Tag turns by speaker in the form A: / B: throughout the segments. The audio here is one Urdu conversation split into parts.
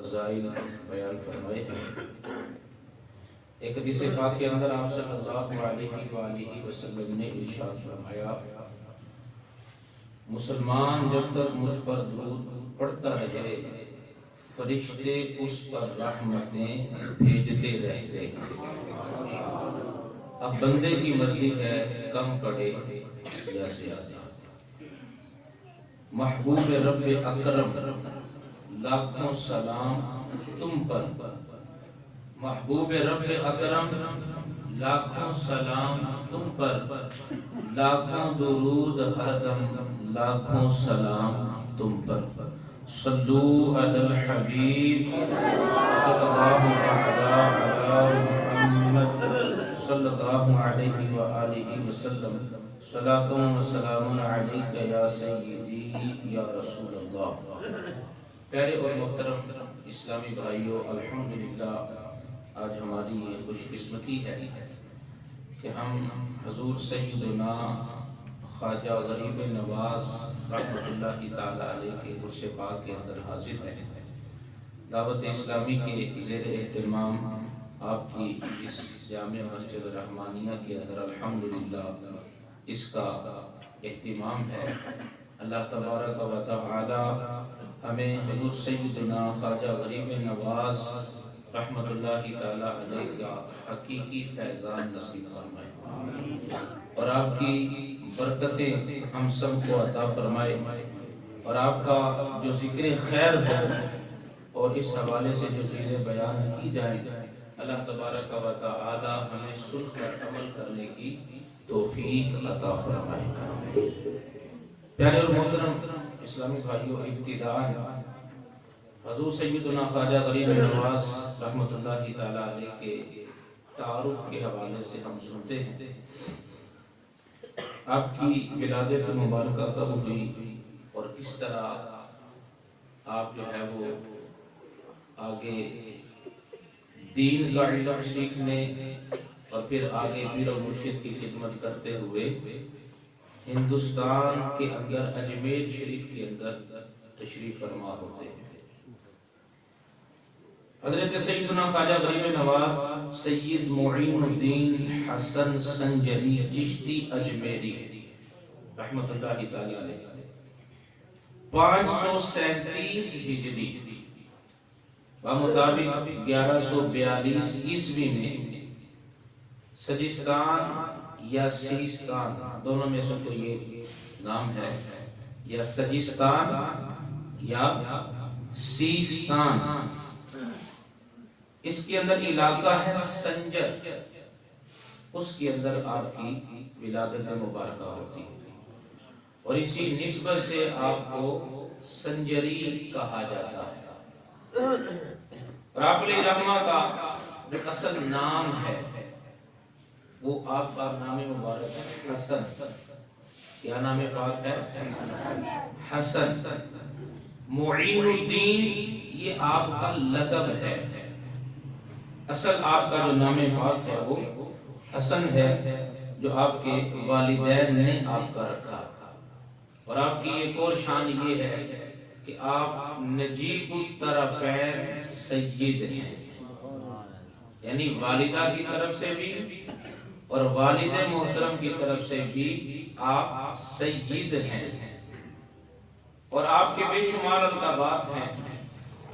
A: فضائل بیان فرمائے ہیں۔ ایک حدیث پاک کے اندر آپ صلی اللہ علیہ وآلہ وسلم نے ارشاد فرمایا، مسلمان جب تک مجھ پر درود پڑھتا رہے فرشتے اس پر رحمتیں بھیجتے رہتے ہیں۔ اب بندے کی مرضی ہے کم پڑھے یا زیادہ۔ محبوب رب اکرم لاکھوں سلام تم پر، محبوب رب اکرم لاکھوں سلام تم پر، لاکھوں درود ہر دم لاکھوں سلام تم پر۔ صلو علی الحبیب صلی اللہ علی محمد صلی اللہ علیہ وآلہ وسلم، صلاۃ و سلام علیک یا سیدی یا رسول اللہ۔ پیارے اور محترم اسلامی بھائیوں، الحمدللہ آج ہماری یہ خوش قسمتی ہے کہ ہم حضور سیدنا خواجہ غریب نواز رحمۃ اللہ تعالی علیہ کے عرص پاک کے اندر حاضر ہیں۔ دعوت اسلامی کے زیر اہتمام آپ کی اس جامع مسجد رحمانیہ کے اندر الحمدللہ اس کا اہتمام ہے۔ اللہ تبارک و تعالی ہمیں حضور سیدنا خواجہ غریب نواز رحمۃ اللہ تعالی علیہ کا حقیقی فیضان نصیب فرمائے اور آپ کی برکتیں ہم سب کو عطا فرمائے، اور آپ کا جو ذکر خیر ہو اور اس حوالے سے جو چیزیں بیان کی جائیں اللہ تبارک و تعالی ہمیں سن کر عمل کرنے کی توفیق عطا فرمائے۔ پیارے اور محترم اسلامی بھائیوں، ابتداءً حضور سیدنا خواجہ غریب نواز رحمۃ اللہ تعالی علیہ کے تعارف کے حوالے سے ہم سنتے ہیں۔ آپ کی ولادت مبارکہ کب ہوئی اور کس طرح آپ جو ہے وہ آگے دین کا علم سیکھنے اور پھر آگے پیر و مرشد کی خدمت کرتے ہوئے ہندوستان کے اندر اجمیر شریف کے اندر تشریف فرما ہوتے ہیں۔ حضرت سیدنا خواجہ غریب نواز سید معین الدین حسن سنجری چشتی اجمیری رحمت اللہ تعالی علیہ 537 ہجری بمطابق 1142 عیسوی میں سجستان یا سیستان دونوں میں سے کوئی یہ نام ہے، یا سجستان یا سیستان، اس کے اندر علاقہ ہے سنجر، اس کے اندر آپ کی ولادت مبارکہ ہوتی ہے اور اسی نسبت سے آپ کو سنجری کہا جاتا ہے۔ اور آپ علیہ رحمہ کا جو اصل نام ہے وہ آپ کا نام مبارک ہے حسن۔ کیا نام پاک ہے؟ حسن۔ معین الدین یہ آپ کا لقب ہے، اصل آپ کا جو نام پاک ہے وہ حسن ہے، جو آپ کے والدین نے آپ کا رکھا۔ اور آپ کی ایک اور شان یہ ہے کہ آپ نجیب الطرفین سید ہیں، یعنی والدہ کی طرف سے بھی اور والد محترم کی طرف سے بھی آپ سید ہیں۔ اور آپ کے بے شمار القابات ہیں،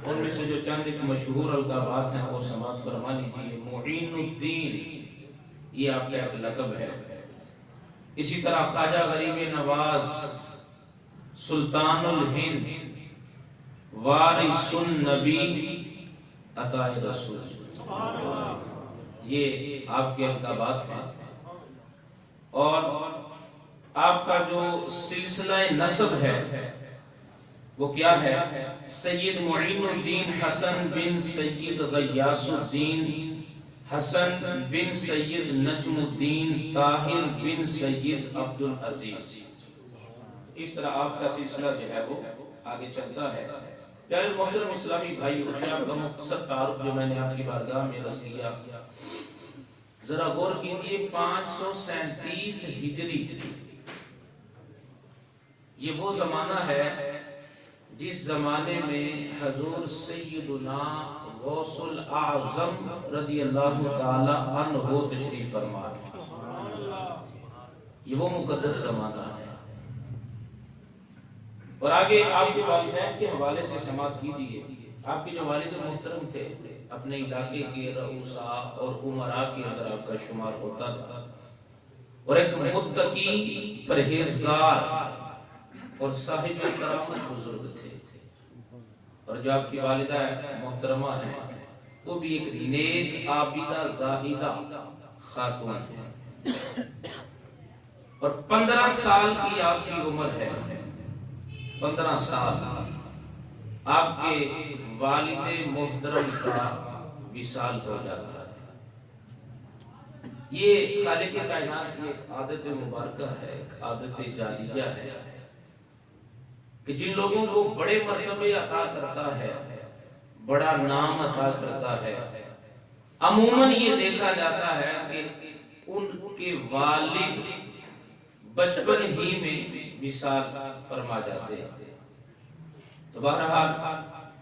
A: ان میں سے جو چند ایک مشہور القابات ہیں وہ سماعت فرما لیجیے۔ معین الدین یہ آپ کا ایک لقب ہے۔ اسی طرح خواجہ غریب نواز سلطان الہند وارث النبی عطا رسول، یہ آپ کے القابات ہیں۔ اور آپ کا جو سلسلہ نسب ہے وہ کیا ہے؟ سید معین الدین حسن بن سید غیاث الدین حسن بن سید نجم الدین طاہر بن سید عبدالعزیز۔ اس طرح آپ کا سلسلہ جو ہے وہ آگے چلتا ہے۔ پیارے محترم اسلامی بھائیو، آپ کا مختصر تعارف جو میں نے آپ کی بارگاہ میں عرض کیا، ذرا غور کیجیے 537 ہجری یہ وہ زمانہ ہے جس زمانے میں حضور سیدنا غوث الاعظم رضی اللہ تعالی عنہ تشریف فرما ہے، یہ وہ مقدس زمانہ ہے۔ اور آگے آپ کے والدین کے حوالے سے سماعت کیجیے۔ آپ کے جو والد محترم تھے اپنے علاقے کے رؤساء اور امراء کے اندر آپ کا شمار ہوتا تھا، اور ایک متقی پرہیزگار اور صاحب کرامت بزرگ تھے، اور جو آپ کی والدہ محترمہ ہیں وہ بھی ایک نیک عابدہ زاہدہ خاتون ہیں، اور 15 سال کی آپ کی عمر ہے۔ 15 سال آپ کے والد محترم کا وصال ہو جاتا ہے۔ یہ خالق کائنات کی ایک عادت مبارکہ ہے، ایک عادت جالیہ ہے کہ جن لوگوں کو بڑے مرتبے عطا کرتا ہے، بڑا نام عطا کرتا ہے، عموماً یہ دیکھا جاتا ہے کہ ان کے والد بچپن ہی میں وصال فرما جاتے ہیں۔ تو بہرحال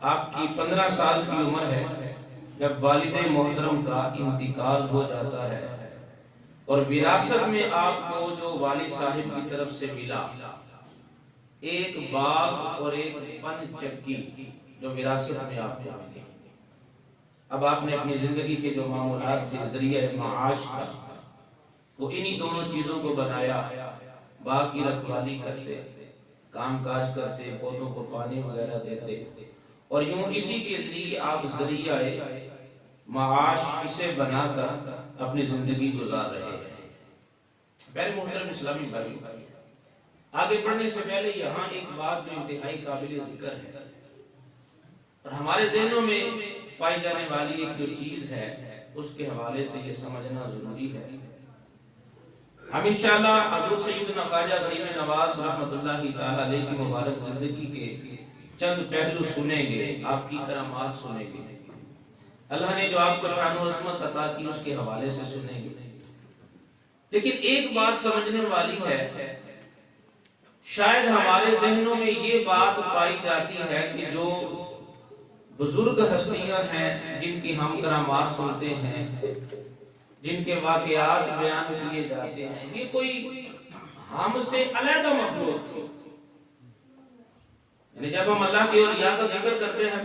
A: آپ کی 15 سال کی عمر ہے جب والد محترم کا انتقال ہو جاتا ہے، اور وراثت میں آپ کو جو والد صاحب کی طرف سے ملا ایک باغ اور ایک پن چکی جو وراثت میں آپ کو ملی۔ اب آپ نے اپنی زندگی کے جو معمولات تھے، ذریعہ معاش تھا، وہ انہی دونوں چیزوں کو بنایا۔ باغ کی رکھوالی کرتے، کام کاج کرتے، پودوں کو پانی وغیرہ دیتے، اور یوں اسی کے ذریعے آپ ذریعہ معاش اسے بنا کر اپنی زندگی گزار رہے ہیں۔ پہلے محترم اسلامی بھائی، آگے بڑھنے سے پہلے یہاں ایک بات جو انتہائی قابل ذکر ہے اور ہمارے ذہنوں میں پائی جانے والی ایک جو چیز ہے اس کے حوالے سے یہ سمجھنا ضروری ہے۔ ہم انشاءاللہ حضور سیدنا خواجہ غریب نواز رحمت اللہ تعالی علیہ کی مبارک زندگی کے چند پہلو سنیں گے، آپ کی کرامات سنیں گے، اللہ نے جو آپ کو شان و عظمت عطا کی اس کے حوالے سے سنیں گے۔ لیکن ایک بات سمجھنے والی ہے، شاید ہمارے ذہنوں میں یہ بات پائی جاتی ہے کہ جو بزرگ ہستیاں ہیں جن کی ہم کرامات سنتے ہیں، جن کے واقعات بیان کیے جاتے ہیں، یہ کوئی ہم سے علیحدہ مخلوق تھی۔ یعنی جب ہم اللہ کے اولیاء کا ذکر کرتے ہیں،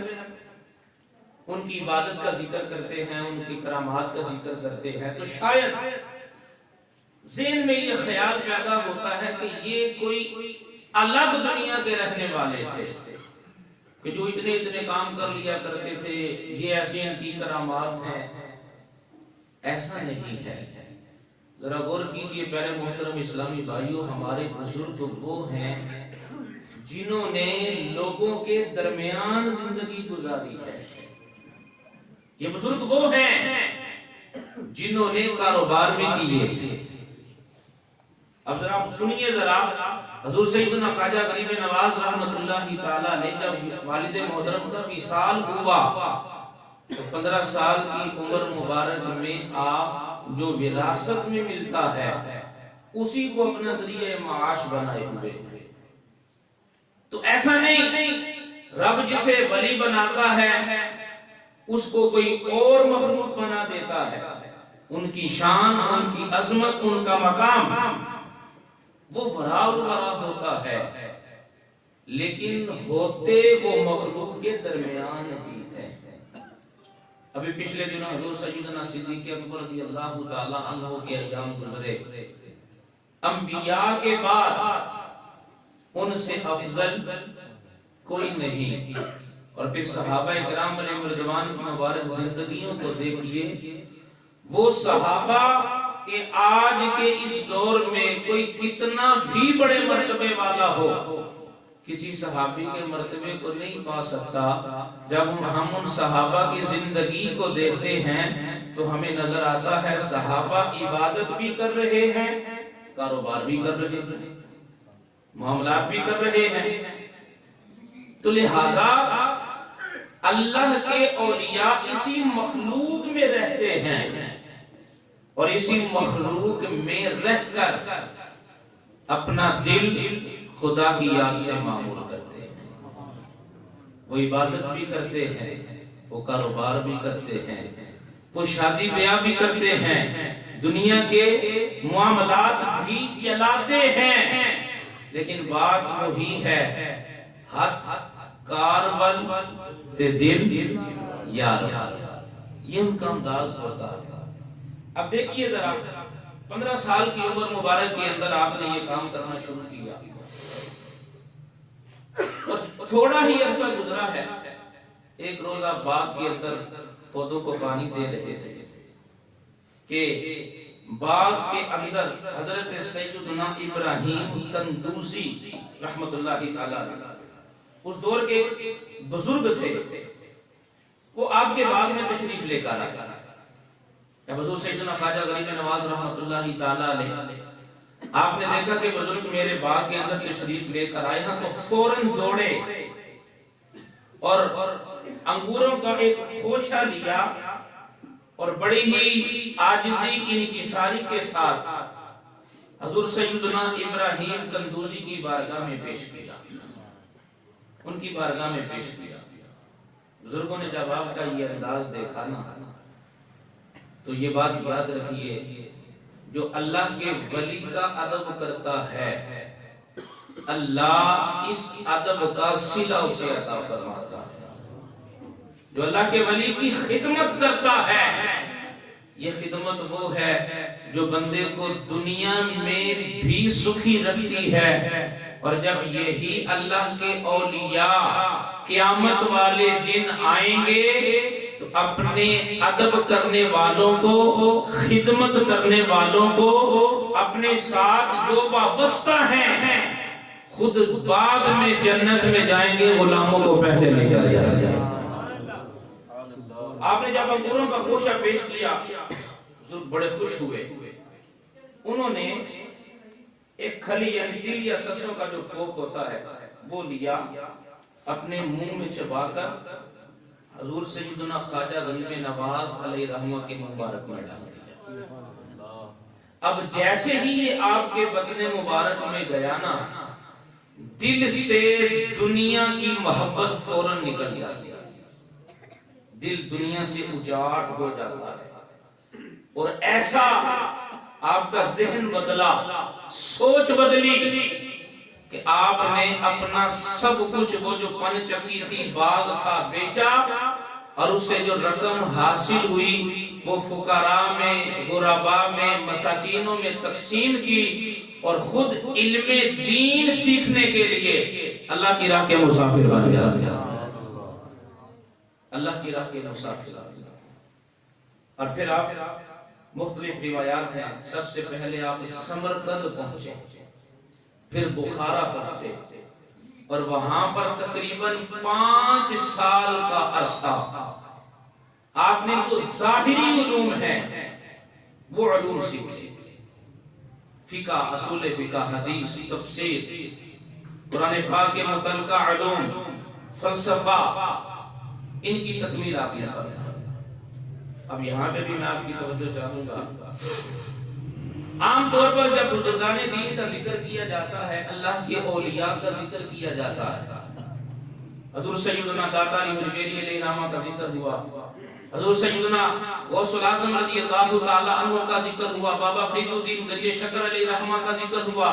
A: ان کی عبادت کا ذکر کرتے ہیں، ان کی کرامات کا ذکر کرتے ہیں، تو شاید ذہن میں یہ خیال پیدا ہوتا ہے کہ یہ کوئی الگ دنیا کے رہنے والے تھے کہ جو اتنے کام کر لیا کرتے تھے، یہ ایسی ان کی کرامات ہیں۔ ایسا نہیں ہے۔ ذرا غور کیجئے پہلے محترم اسلامی بھائیوں، ہمارے بزرگ وہ ہیں جنہوں نے لوگوں کے درمیان زندگی گزاری ہے۔ یہ بزرگ وہ ہیں جنہوں نے کاروبار بھی کیے۔ اب ذرا آپ سنیے، ذرا حضور سیدنا خواجہ غریب نواز رحمت اللہ تعالی علیہ جب والد محترم کا وصال ہوا تو 15 سال کی عمر مبارک میں آپ جو وراثت میں ملتا ہے اسی کو اپنا ذریعہ معاش بنائے ہوئے۔ تو ایسا نہیں رب جسے ولی بناتا ہے اس کو کوئی اور مخلوق بنا دیتا ہے۔ ان کی شان، ان کی عظمت، ان کا مقام وہ وراء الورا ہوتا ہے، لیکن ہوتے وہ مخلوق کے درمیان ہی ہے۔ ابھی پچھلے دنوں حضور سیدنا صدیق اکبر رضی اللہ تعالی عنہ کے ایام گزرے، انبیاء کے بعد ان سے افضل کوئی نہیں، اور پھر صحابہ کرام علیہ رضوان کی مبارک زندگیوں کو دیکھیے، وہ صحابہ کہ آج کے اس دور میں کوئی کتنا بھی بڑے مرتبے والا ہو، کسی صحابی کے مرتبے کو نہیں پا سکتا۔ جب ہم ان صحابہ کی زندگی کو دیکھتے ہیں تو ہمیں نظر آتا ہے صحابہ عبادت بھی کر رہے ہیں، کاروبار بھی کر رہے ہیں، معاملات بھی کر رہے ہیں۔ تو لہذا اللہ کے اولیاء اسی مخلوق میں رہتے ہیں اور اسی مخلوق میں رہ کر اپنا دل خدا کی یاد سے معمور کرتے ہیں۔ وہ عبادت بھی کرتے ہیں، وہ کاروبار بھی کرتے ہیں، وہ شادی بیاہ بھی کرتے ہیں، دنیا کے معاملات بھی چلاتے ہیں، لیکن بات وہی ہے، ہاتھ کارول تے دل یار، یہ ان کا انداز ہوتا ہے۔ اب دیکھیے ذرا 15 سال کی عمر مبارک کے اندر آپ نے یہ کام کرنا شروع کیا، اور تھوڑا ہی عرصہ گزرا ہے، ایک روز آپ باغ کے اندر پودوں کو پانی دے رہے تھے کہ باغ کے اندر حضرت سیدنا ابراہیم کندوزی رحمت اللہ تعالی علیہ، اس دور کے بزرگ تھے، وہ آپ کے باغ میں تشریف لے کر آئے۔ جب حضور سیدنا خواجہ غریب نواز رحمت اللہ تعالی علیہ آپ نے دیکھا کہ بزرگ میرے باغ کے اندر تشریف لے کر آئے ہیں، تو فوراً دوڑے اور انگوروں کا ایک خوشہ لیا اور بڑی ہی عاجزی انکساری کے ساتھ حضور سیدنا ابراہیم کندوزی کی بارگاہ میں پیش کیا، ان کی بارگاہ میں پیش کیا۔ بزرگوں نے جب آپ کا یہ انداز دیکھا نا، تو یہ بات یاد رکھیے، جو اللہ کے ولی کا ادب کرتا ہے، اللہ اس ادب کا صلہ اسے عطا فرماتا ہے۔ جو اللہ کے ولی کی خدمت کرتا ہے، یہ خدمت وہ ہے جو بندے کو دنیا میں بھی سکھی رکھتی ہے، اور جب یہی اللہ کے اولیاء قیامت والے دن آئیں گے تو اپنے ادب کرنے والوں کو، خدمت کرنے والوں کو، اپنے ساتھ جو وابستہ ہیں، خود بعد میں جنت میں جائیں گے، غلاموں کو پہلے لے کر جایا جائے۔ آپ نے جب انگوروں کا خوشہ پیش کیا، حضور بڑے خوش ہوئے، انہوں نے ایک کھلی یعنی تل یا سرسوں کا جو ٹوپ ہوتا ہے وہ لیا، اپنے منہ میں چبا کر حضور سیدنا خواجہ غریب نواز علیہ رحمہ کے مبارک میں ڈال دیا۔ اب جیسے ہی یہ آپ کے بدن مبارک میں گیا نا، دل سے دنیا کی محبت فوراً نکل جاتی ہے، دل دنیا سے اجاڑ ہو جاتا ہے، اور ایسا آپ کا ذہن بدلا، سوچ بدلی کہ آپ نے اپنا سب کچھ، وہ جو پن چکی تھی، باغ تھا، بیچا، اور اس سے جو رقم حاصل ہوئی وہ فقراء میں، غرباء میں، مساکینوں میں تقسیم کی، اور خود علم دین سیکھنے کے لیے اللہ کی راہ کے مسافر بن گیا، اللہ کی راہ کے مسافر۔ اور پھر آپ مختلف روایات ہیں، سب سے پہلے آپ سمرقند پہنچے، پھر بخارا پہنچے، اور وہاں پر تقریباً 5 سال کا عرصہ آپ نے جو ظاہری علوم ہیں وہ علوم سیکھے، فقہ، اصول فقہ، حدیث، تفسیر، قرآن پاک کے متعلقہ علوم، فلسفہ، ان کی تکمیل آپ نے فرمائی۔ اب یہاں پہ بھی میں آپ کی توجہ چاہوں گا، عام طور پر جب بزرگان دین کا ذکر کیا جاتا ہے، اللہ کے اولیاء کا ذکر کیا جاتا ہے، حضور سیدنا داتا علی حجویری علیہ السلام کا ذکر ہوا، حضور سیدنا غوث الاعظم رضی اللہ تعالی عنہ کا ذکر ہوا، بابا فرید الدین گنج شکر علیہ الرحمہ کا ذکر ہوا،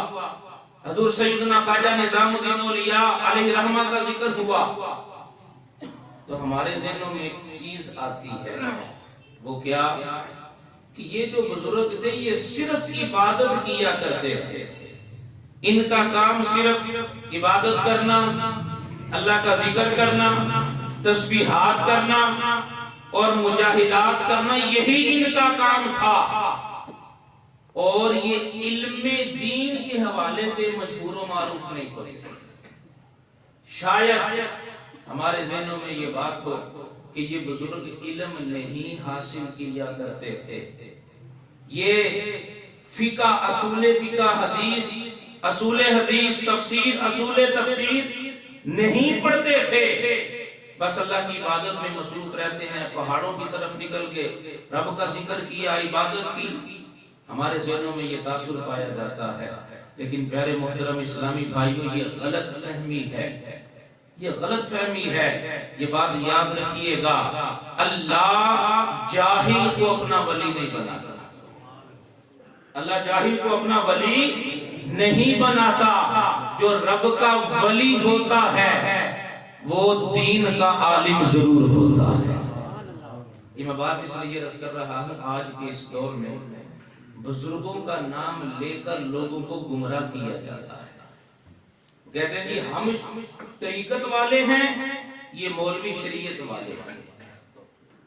A: حضور سیدنا خواجہ نظام الدین اولیاء علیہ الرحمہ کا ذکر ہوا، تو ہمارے ذہنوں میں ایک چیز آتی ہے، وہ کیا کہ یہ جو بزرگ تھے یہ صرف عبادت کیا کرتے تھے، ان کا کام صرف عبادت کرنا، اللہ کا ذکر کرنا، تسبیحات کرنا اور مجاہدات کرنا، یہی ان کا کام تھا، اور یہ علم دین کے حوالے سے مشہور و معروف نہیں ہوتے۔ شاید ہمارے ذہنوں میں یہ بات ہو کہ یہ بزرگ علم نہیں حاصل کیا کرتے تھے، یہ فقہ، اصول فقہ، حدیث، اصول حدیث، تفسیر، اصول تفسیر نہیں پڑھتے تھے، بس اللہ کی عبادت میں مصروف رہتے ہیں، پہاڑوں کی طرف نکل گئے، رب کا ذکر کیا، عبادت کی۔ ہمارے ذہنوں میں یہ تاثر پایا جاتا ہے، لیکن پیارے محترم اسلامی بھائیوں، یہ غلط فہمی ہے، یہ غلط فہمی ہے، یہ بات یاد رکھیے گا، اللہ جاہل کو اپنا ولی نہیں بناتا، اللہ جاہل کو اپنا ولی نہیں بناتا۔ جو رب کا ولی ہوتا ہے وہ دین کا عالم ضرور ہوتا ہے۔ یہ میں بات اس لیے رس کر رہا ہوں، آج کے اس دور میں بزرگوں کا نام لے کر لوگوں کو گمراہ کیا جاتا ہے۔ کہتے ہیں جی ہم طریقت والے ہیں، یہ مولوی شریعت والے ہیں۔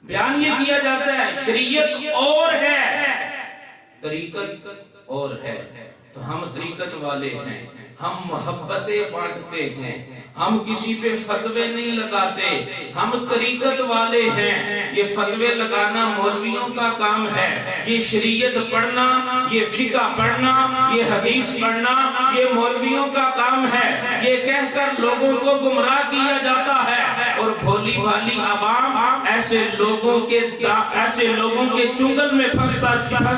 A: بیان یہ کیا جاتا ہے شریعت اور ہے، طریقت اور ہے۔ تو ہم طریقت والے ہیں، ہم محبتیں بانٹتے ہیں، ہم کسی پہ فتوے نہیں لگاتے، ہم طریقت والے ہیں۔ یہ فتوے لگانا مولویوں کا کام ہے، یہ شریعت پڑھنا، یہ فقہ پڑھنا، یہ حدیث پڑھنا یہ مولویوں کا کام ہے۔ یہ کہہ کر لوگوں کو گمراہ کیا جاتا ہے، اور بھولی بھالی عوام ایسے لوگوں کے چنگل میں پھنس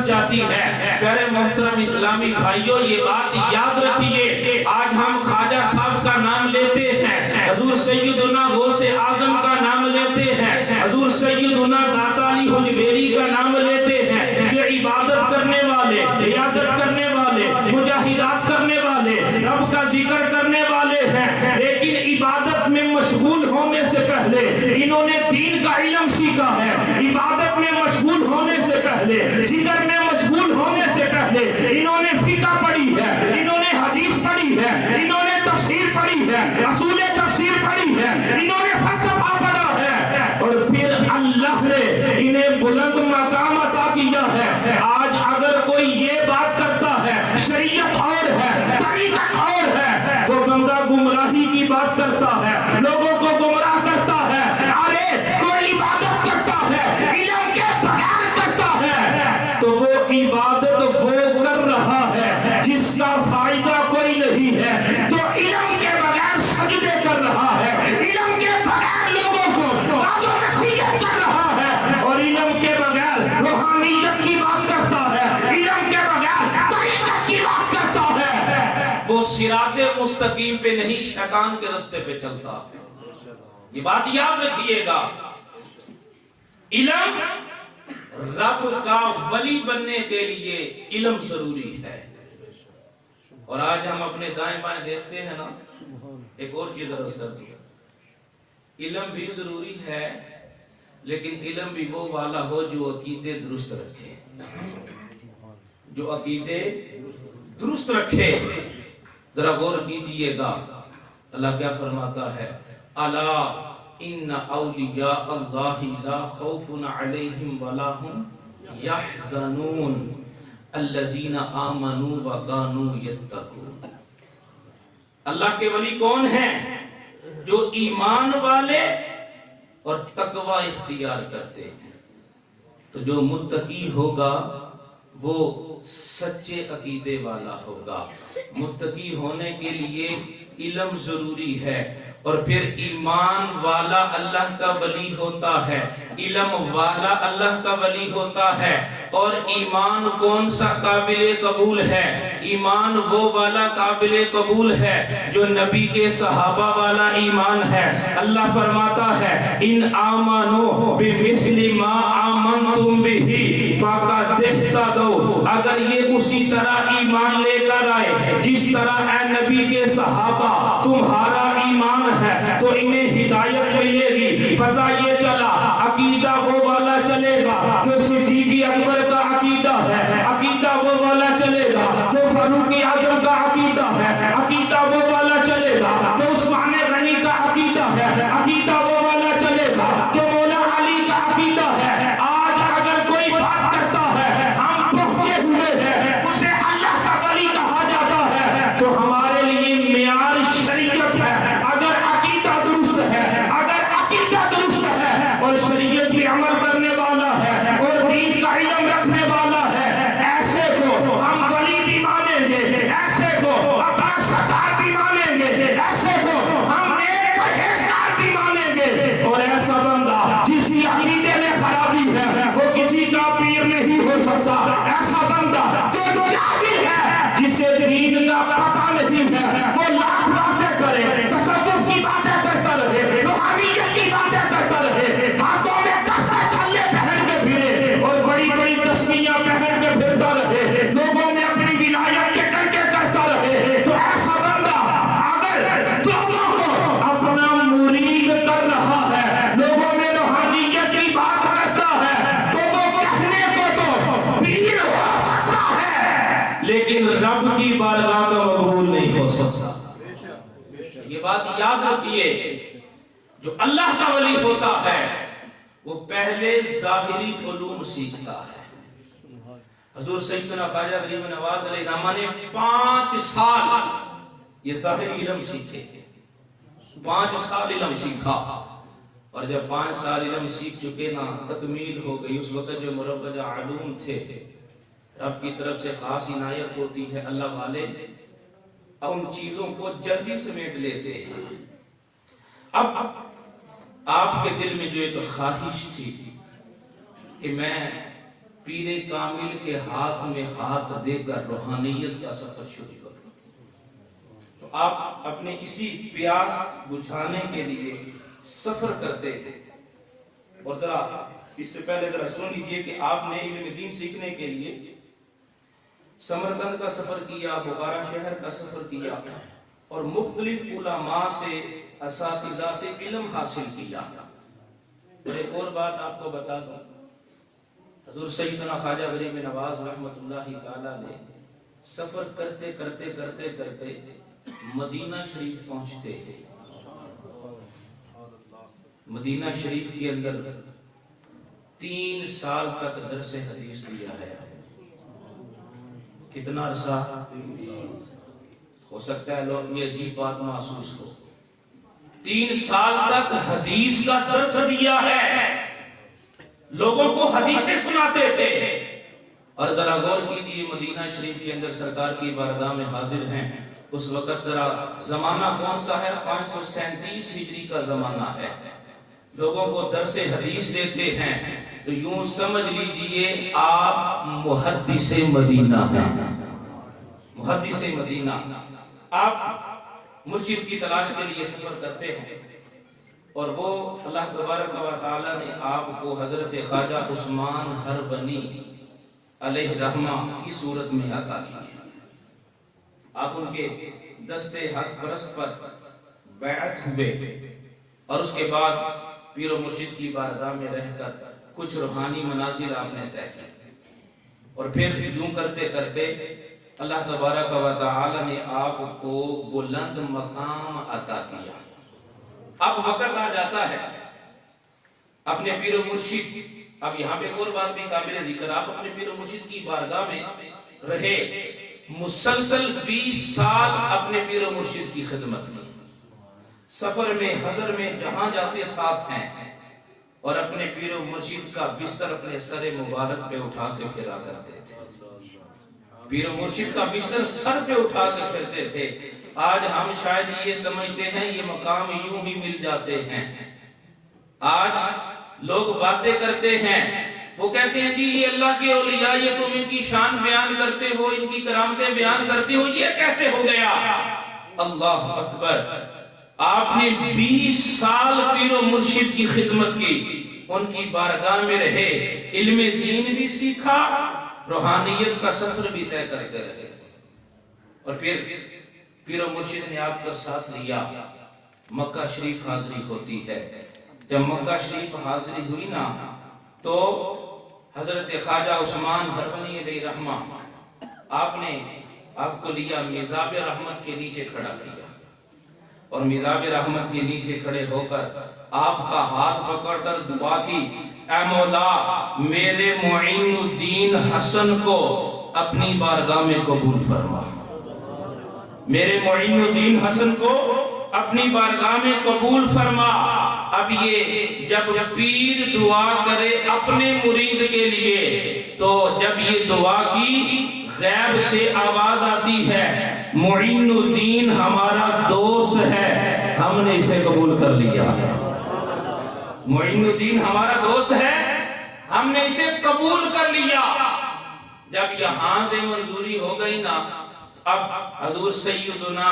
A: جاتی ہے۔ پیارے محترم اسلامی بھائیوں، یہ بات یاد رکھیے، آج ہم خواجہ صاحب کا نام لیتے ہیں، حضور سیدنا غوث اعظم کا نام لیتے ہیں، حضور سیدنا داتا علی حجویری کا نام لیتے ہیں۔ یہ عبادت کرنے والے، ریاضت کرنے والے، مجاہدات کرنے والے، رب کا ذکر کرنے والے ہیں، لیکن عبادت میں مشغول ہونے سے پہلے انہوں نے دین کا علم سیکھا ہے۔ عبادت میں مشغول ہونے سے پہلے، ذکر میں مشغول ہونے سے پہلے انہوں نے فقہ پڑھی ہے، انہوں نے حدیث پڑھی ہے، انہوں نے تفسیر پڑھی ہے، اصول تفسیر پڑھی ہے، انہوں نے فلسفہ پڑھا ہے، اور پھر اللہ نے انہیں بلند مقام عطا کیا ہے۔ آج اگر کوئی یہ بات کرتا ہے شریعت اور ہے، طریقت اور ہے، وہ بندہ گمراہی کی بات کرتا ہے، لوگوں کو گمراہ کرتا ہے۔ ارے کوئی عبادت کرتا ہے علم کے بغیر کرتا ہے تو وہ عبادت وہ کر رہا ہے جس کا فائدہ کوئی نہیں ہے، جو علم کے بغیر سجدے کر رہا ہے، علم کے بغیر لوگوں کو واعظ و نصیحت کر رہا ہے، اور علم کے بغیر روحانیت کی بات کرتا ہے، علم کے بغیر طریقت کی بات کرتا ہے، وہ صراط مستقیم پہ نہیں شیطان کے راستے پہ چلتا ہے۔ یہ بات یاد رکھیے گا، علم رب کا ولی بننے کے لیے علم ضروری ہے۔ اور آج ہم اپنے دائیں بائیں دیکھتے ہیں نا، ایک اور چیز عرض کر دوں، علم بھی ضروری ہے، لیکن علم بھی وہ والا ہو جو عقیدے درست رکھے، جو عقیدے درست رکھے۔ ذرا غور کیجئے گا، اللہ کیا فرماتا ہے، الا ان اولیاء اللہ لا خوف علیہم ولا ہم یحزنون الذین آمنوا وکانوا یتقون۔ اللہ کے ولی کون ہیں؟ جو ایمان والے اور تقوی اختیار کرتے ہیں۔ تو جو متقی ہوگا وہ سچے عقیدے والا ہوگا۔ متقی ہونے کے لیے علم ضروری ہے، اور پھر ایمان والا اللہ کا ولی ہوتا ہے، علم والا اللہ کا ولی ہوتا ہے۔ اور ایمان کون سا قابل قبول ہے؟ ایمان وہ والا قابل قبول ہے جو نبی کے صحابہ والا ایمان ہے۔ اللہ فرماتا ہے ان آمنوا بمثل ما آمنتم به فقد اهتدوا، اگر یہ اسی طرح ایمان لے کر آئے جس طرح اے نبی کے صحابہ تمہارا ایمان ہے تو انہیں ہدایت ملے گی۔ پتہ یہ چلا عقیدہ وہ والا چلے گا جو صدیق اکبر کا عقیدہ ہے، عقیدہ وہ والا چلے گا جو فاروق اعظم کا عقیدہ ہے، عقیدہ وہ والا چلے گا جو عثمان غنی کا عقیدہ ہے، عقیدہ وہ والا چلے گا جو مولا علی کا عقیدہ ہے۔ آج اگر کوئی بات کرتا ہے ہم پہنچے ہوئے ہیں، اسے اللہ کا ولی کہا جاتا ہے، تو ہمارے لیے معیار شریعت ہے۔ اگر عقیدہ درست ہے، اگر عقیدہ درست ہے اور شریعت پہ عمل کرنے والا ہے اور دین کا علم ہے وہ پہلے ظاہری علوم سیکھتا ہے۔ حضور سیدنا خواجہ غریب نواز علیہ الرحمہ نے 5 سال یہ ظاہری علم سیکھے، 5 سال علم سیکھا، اور جب 5 سال علم سیکھ چکے نا، تکمیل ہو گئی، اس وقت جو مروجہ علوم تھے، رب کی طرف سے خاص عنایت ہوتی ہے، اللہ والے ان چیزوں کو جلدی سمیٹ لیتے ہیں۔ اب آپ کے دل میں جو ایک خواہش تھی کہ میں پیر کامل کے ہاتھ میں ہاتھ دے کر روحانیت کا سفر شروع کروں، تو آپ اپنے اسی پیاس بجھانے کے لیے سفر کرتے تھے۔ اور ذرا اس سے پہلے ذرا سن لیجئے کہ آپ نے علم دین سیکھنے کے لیے سمرقند کا سفر کیا، بخارا شہر کا سفر کیا، اور مختلف علماء سے، اساتذہ سے علم حاصل کیا۔ ایک اور بات آپ کو بتا دوں، حضور سیدنا خواجہ غریب نواز رحمت اللہ تعالی نے سفر کرتے کرتے کرتے کرتے مدینہ شریف پہنچتے ہیں۔ مدینہ شریف کے اندر 3 سال تک درس حدیث دیا ہے۔ کتنا عرصہ؟ ہو سکتا ہے لوگ یہ عجیب بات محسوس ہو، 3 سال تک حدیث کا درس دیا ہے، لوگوں کو حدیثیں سناتے تھے۔ اور ذرا غور کیجیے، مدینہ شریف کے اندر سرکار کی بارگاہ میں حاضر ہیں، اس وقت ذرا زمانہ کون سا ہے؟ 537 ہجری کا زمانہ ہے، لوگوں کو درس حدیث دیتے ہیں، تو یوں سمجھ لیجئے آپ محدث مدینہ ہیں، محدث مدینہ۔ آپ مرشد کی تلاش کے لیے سفر کرتے ہیں، اور وہ اللہ تبارک و تعالی نے آپ کو حضرت خواجہ عثمان ہربنی علیہ الرحمہ کی صورت میں عطا کی۔ آپ ان کے دستے حق پرست پر بیعت ہوئے، اور اس کے بعد پیر و مرشد کی بارگاہ میں رہ کر کچھ روحانی منازل آپ نے طے کی، اور پھر یوں کرتے کرتے اللہ تبارک و تعالی نے آپ کو بلند مقام عطا کیا۔ اب وقت آ جاتا ہے اپنے پیر و مرشد، اب یہاں پہ ایک اور بات بھی قابل ذکر، آپ اپنے پیر و مرشد کی بارگاہ میں رہے، مسلسل 20 سال اپنے پیر و مرشد کی خدمت کی، سفر میں حضر میں جہاں جاتے ساتھ ہیں، اور اپنے پیر و مرشد کا بستر اپنے سر مبارک پہ اٹھا کے پھرا کرتے تھے، پیر و مرشد کا بستر سر پہ اٹھا کے پھرتے تھے۔ آج ہم شاید یہ سمجھتے ہیں یہ مقام یوں ہی مل جاتے ہیں، آج لوگ باتیں کرتے ہیں، وہ کہتے ہیں جی یہ اللہ کے اولیاء، یہ تم ان کی شان بیان کرتے ہو، ان کی کرامتیں بیان کرتے ہو، یہ کیسے ہو گیا؟ اللہ اکبر! آپ نے 20 سال پیر و مرشد کی خدمت کی، ان کی بارگاہ میں رہے، علم دین بھی سیکھا، روحانیت کا سفر بھی طے کرتے رہے، اور پھر پیر و مرشد نے آپ کا ساتھ لیا، مکہ شریف حاضری ہوتی ہے۔ جب مکہ شریف حاضری ہوئی نا، تو حضرت خواجہ عثمان ہربنی علیہ الرحمہ آپ نے آپ کو لیا، میزاب رحمت کے نیچے کھڑا کیا، اور میزاب رحمت کے نیچے کھڑے ہو کر آپ کا ہاتھ پکڑ کر دعا کی، اے مولا میرے معین الدین حسن کو اپنی بارگاہ میں قبول فرما، میرے معین الدین حسن کو اپنی بارگاہ میں قبول فرما۔ اب یہ جب پیر دعا کرے اپنے مرید کے لیے، تو جب یہ دعا کی غیب سے آواز آتی ہے، معین الدین ہمارا دوست ہے، ہم نے اسے قبول کر لیا، معین الدین ہمارا دوست ہے، ہم نے اسے قبول کر لیا۔ جب یہاں سے منظوری ہو گئی نا، اب حضور سیدنا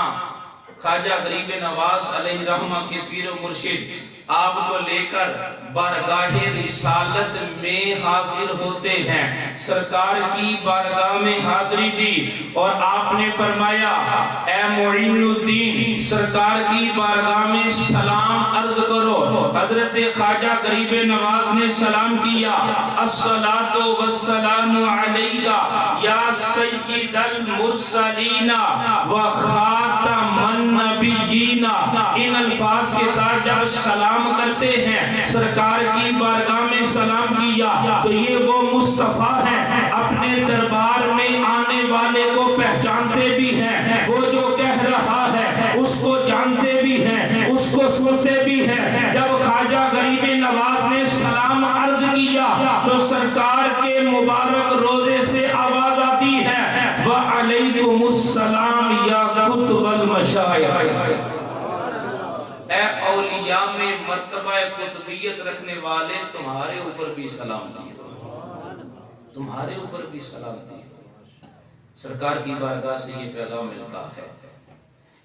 A: خواجہ غریب نواز علیہ الرحمہ کے پیر و مرشد آپ کو لے کر بارگاہ رسالت میں حاضر ہوتے ہیں، سرکار کی بارگاہ میں حاضری دی، اور آپ نے فرمایا اے معین الدین سرکار کی بارگاہ میں سلام عرض کرو۔ حضرت خواجہ غریب نواز نے سلام کیا، الصلاۃ والسلام علیکہ یا سید المرسلین و خاتم والنبیین ان الفاظ کے ساتھ جب سلام کرتے ہیں سرکار کی بارگاہ میں سلام کیا تو یہ وہ مصطفیٰ ہیں اپنے دربار میں آنے والے کو پہچانتے بھی ہیں، وہ جو کہہ رہا ہے اس کو جانتے بھی ہیں، اس کو سنتے بھی ہیں۔ جب خواجہ غریب نواز نے سلام عرض کیا تو سرکار کے مبارک روزے سے آواز آتی ہے وعلیکم السلام یا قطب المشایخ، اے اولیاء میں مرتبہ قطبیت رکھنے والے تمہارے اوپر بھی سلام دی، تمہارے اوپر بھی سلام دی۔ سرکار کی بارگاہ سے یہ پیغام ملتا ہے،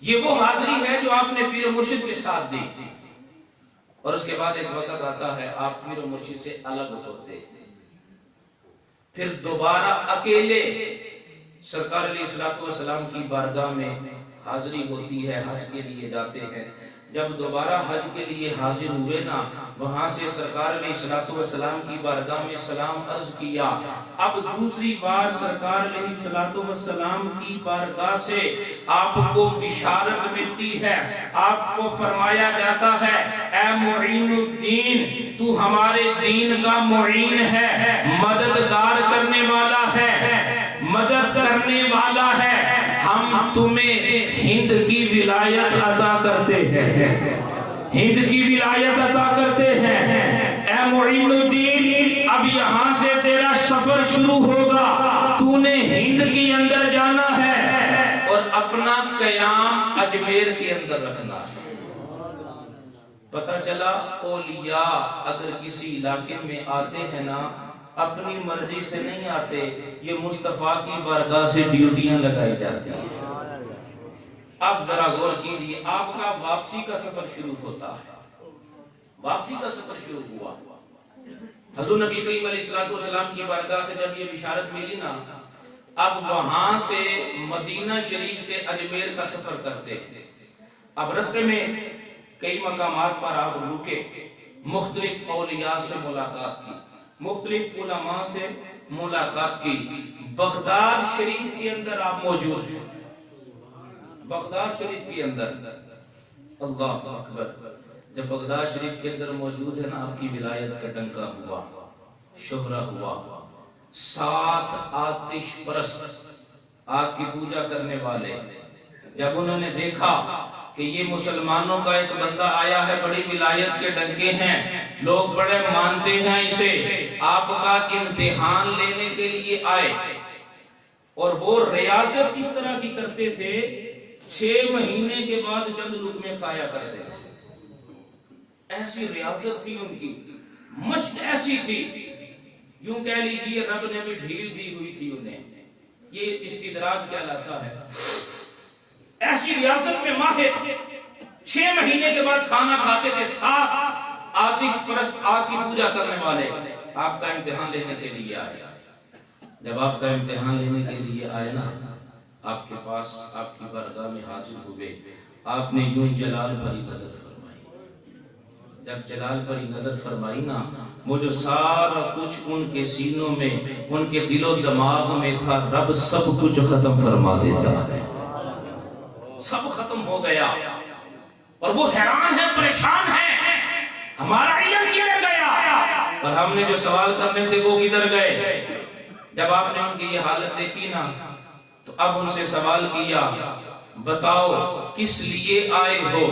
A: یہ وہ حاضری ہے جو آپ نے پیر و مرشد کے ساتھ دی، اور اس کے بعد ایک وقت آتا ہے آپ پیر و مرشد سے الگ ہوتے ہیں، پھر دوبارہ اکیلے سرکار علیہ السلام کی بارگاہ میں حاضری ہوتی ہے، حج کے لیے جاتے ہیں۔ جب دوبارہ حج کے لیے حاضر ہوئے نا، وہاں سے سرکار علیہ السلام کی بارگاہ میں سلام عرض کیا۔ اب دوسری بار سرکار علیہ السلام کی بارگاہ سے آپ کو بشارت ملتی ہے، آپ کو فرمایا جاتا ہے اے معین الدین، تو ہمارے دین کا معین ہے، مددگار کرنے والا ہے، مدد کرنے والا ہے، ہم تمہیں ہند کی ولایت عطا کرتے ہیں، ہند کی ولایت عطا کرتے ہیں۔ اے معین الدین، اب یہاں سے تیرا سفر شروع ہوگا، تو نے ہند کے اندر جانا ہے اور اپنا قیام اجمیر کے اندر رکھنا ہے۔ پتہ چلا اولیاء اگر کسی علاقے میں آتے ہیں نا، اپنی مرضی سے نہیں آتے، یہ مصطفیٰ کی بارگاہ سے ڈیوٹیاں لگائی جاتی ہیں۔ اب ذرا غور کیجیے، آپ کا واپسی کا سفر شروع ہوتا ہے، واپسی کا سفر شروع ہوا، حضور نبی کریم علیہ السلام کی بارگاہ سے جب یہ بشارت ملی نا، اب وہاں سے مدینہ شریف سے اجمیر کا سفر کرتے۔ اب رستے میں کئی مقامات پر آپ رکے، مختلف اولیاء سے ملاقات کی، مختلف علماء سے ملاقات کی۔ بغداد شریف کے اندر آپ موجود ہیں، بغداد شریف کے اندر، اللہ اکبر، جب بغداد شریف کے اندر موجود ہے نا، آپ کی ولایت کا ڈنکا ہوا، شہرہ ہوا۔ 7 آتش پرست آگ کی پوجا کرنے والے جب انہوں نے دیکھا کہ یہ مسلمانوں کا ایک بندہ آیا ہے، بڑی ولایت کے ڈنکے ہیں، لوگ بڑے مانتے ہیں اسے، آپ کا امتحان لینے کے لیے آئے۔ اور وہ ریاضت اس طرح کی کرتے تھے، 6 مہینے کے بعد چند لقمے کھایا کرتے تھے، ایسی ریاضت تھی ان کی، مشق ایسی تھی، یوں کہہ لیجئے رب نے بھی ڈھیل دی ہوئی تھی انہیں، یہ استدراج کہلاتا ہے۔ ایسی ریاضت میں ماہر، 6 مہینے کے بعد کھانا کھاتے تھے، 7 آتش پرست آگ کی پوجا کرنے والے آپ کا امتحان لینے کے لیے آئے۔ جب آپ کا امتحان لینے کے لیے آئے نا، آپ کے پاس آپ کی بارگاہ میں حاضر ہوئے، آپ نے یوں جلال بھری نظر فرمائی۔ جب جلال بھری نظر فرمائی نا، وہ جو سارا کچھ ان کے سینوں میں، ان کے دل و دماغ میں تھا، رب سب کچھ ختم فرما دیتا ہے، سب ختم ہو گیا۔ اور وہ حیران ہے، پریشان ہے، ہمارا علم کدھر گیا، اور ہم نے جو سوال کرنے تھے وہ کدھر گئے۔ جب آپ نے ان کی یہ حالت دیکھی نا، تو اب ان سے سوال کیا، بتاؤ کس لیے آئے ہو؟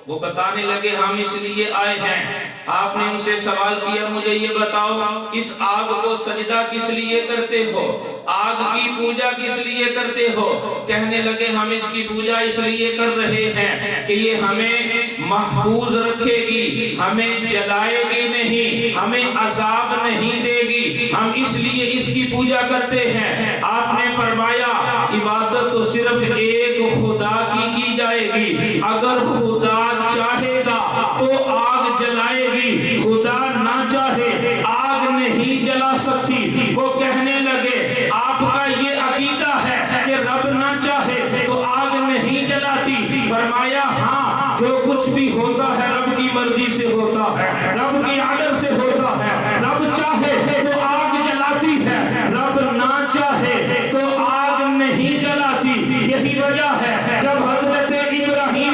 A: وہ بتانے لگے ہم اس لیے آئے ہیں۔ آپ نے ان سے سوال کیا، مجھے یہ بتاؤ اس آگ کو سجدہ کس لیے کرتے ہو، آگ کی پوجا کس لیے کرتے ہو؟ کہنے لگے ہم اس کی پوجا اس لیے کر رہے ہیں کہ یہ ہمیں محفوظ رکھے گی، ہمیں جلائے گی نہیں، ہمیں عذاب نہیں دے گی، ہم اس لیے اس کی پوجا کرتے ہیں۔ آپ نے فرمایا عبادت تو صرف ایک خدا کی جائے گی، اگر خدا چاہے گا تو آگ جلائے گی، خدا نہ چاہے آگ نہیں جلا سکتی۔ وہ کہنے لگے آپ کا یہ عقیدہ ہے کہ رب نہ چاہے تو آگ نہیں جلاتی؟ فرمایا ہاں، جو کچھ بھی ہوتا ہے رب کی مرضی سے ہوتا ہے، رب کی عدل سے ہوتا ہے، رب چاہے تو آگ جلاتی ہے، رب نہ چاہے تو آگ نہیں جلاتی۔ یہی وجہ ہے جب حضرت ابراہیم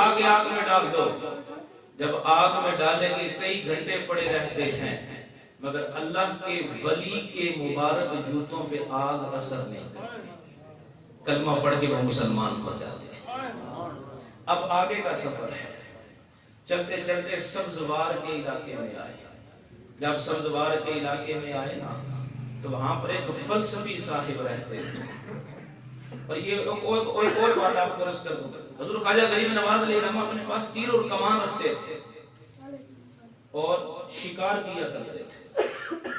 A: اٹھا کے آگ میں ڈال دو، جب آگ میں ڈالیں گے کئی گھنٹے پڑے رہتے ہیں، مگر اللہ کے ولی کے مبارک جوتوں پہ آگ اثر نہیں کرتی، کلمہ پڑھ کے وہ مسلمان ہو جاتے ہیں۔ اب آگے کا سفر ہے، چلتے چلتے سبزوار کے علاقے میں آئے۔ جب سبزوار کے علاقے میں آئے نا تو وہاں پر ایک فلسفی صاحب رہتے تھے، اور یہ اور بات آپ کو عرض کر دوں، حضور خواجہ غریب نواز علیہ الرحمہ اپنے پاس تیر اور کمان رکھتے تھے اور شکار کیا کرتے تھے۔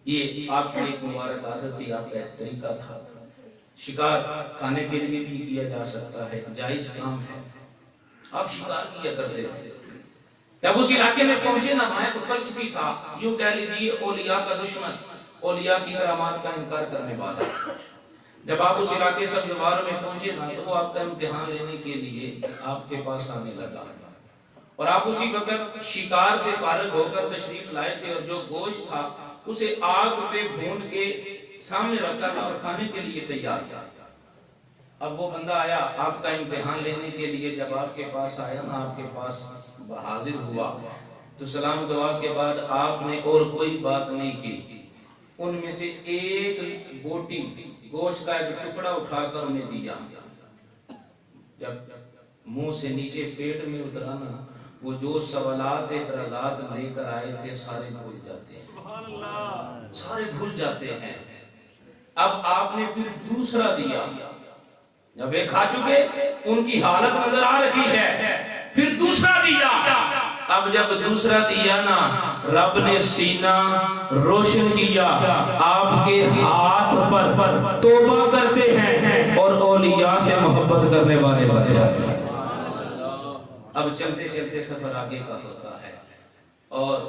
A: یہ آپ کی ایک مبارک عادت تھی، آپ کا ایک طریقہ تھا۔ شکار کھانے کے لیے بھی کیا جا سکتا ہے، جائز کام ہے، آپ شکار کیا کرتے تھے۔ جب اس علاقے میں پہنچے نا، وہاں ایک فلسفی تھا، یوں کہہ لیجیے اولیاء کا دشمن، اولیاء کی کرامات کا انکار کرنے والا۔ جب آپ اس علاقے سبزوار میں پہنچے نا تو وہ آپ کا امتحان لینے کے لیے آپ کے پاس آنے لگا، اور آپ اسی وقت شکار سے فارغ ہو کر تشریف لائے تھے، اور جو گوشت تھا اسے آگ پہ بھون کے سامنے رکھا تھا اور کھانے کے لیے تیار تھا۔ اب وہ بندہ آیا آپ کا امتحان لینے کے لیے، جب آپ کے پاس آیا نا، آپ کے پاس حاضر ہوا تو سلام دعا کے بعد آپ نے اور کوئی بات نہیں کی، ان میں سے ایک بوٹی گوشت کا ایک ٹکڑا اٹھا کر انہیں دیا۔ جب منہ سے نیچے پیٹ میں اترا نا، وہ جو سوالات اعتراضات لے کر آئے تھے سارے بھول جاتے ہیں، سارے بھول جاتے ہیں۔ اب آپ نے پھر دوسرا دیا، جب ایک کھا چکے ان کی حالت نظر آ رہی ہے، پھر دوسرا دیا۔ اب جب دوسرا دیا نا، رب نے سینہ روشن کیا، آپ کے ہاتھ پر توبہ کرتے ہیں اور اولیاء سے محبت کرنے والے بن جاتے ہیں۔ اب چلتے چلتے سفر آگے کا ہوتا ہے اور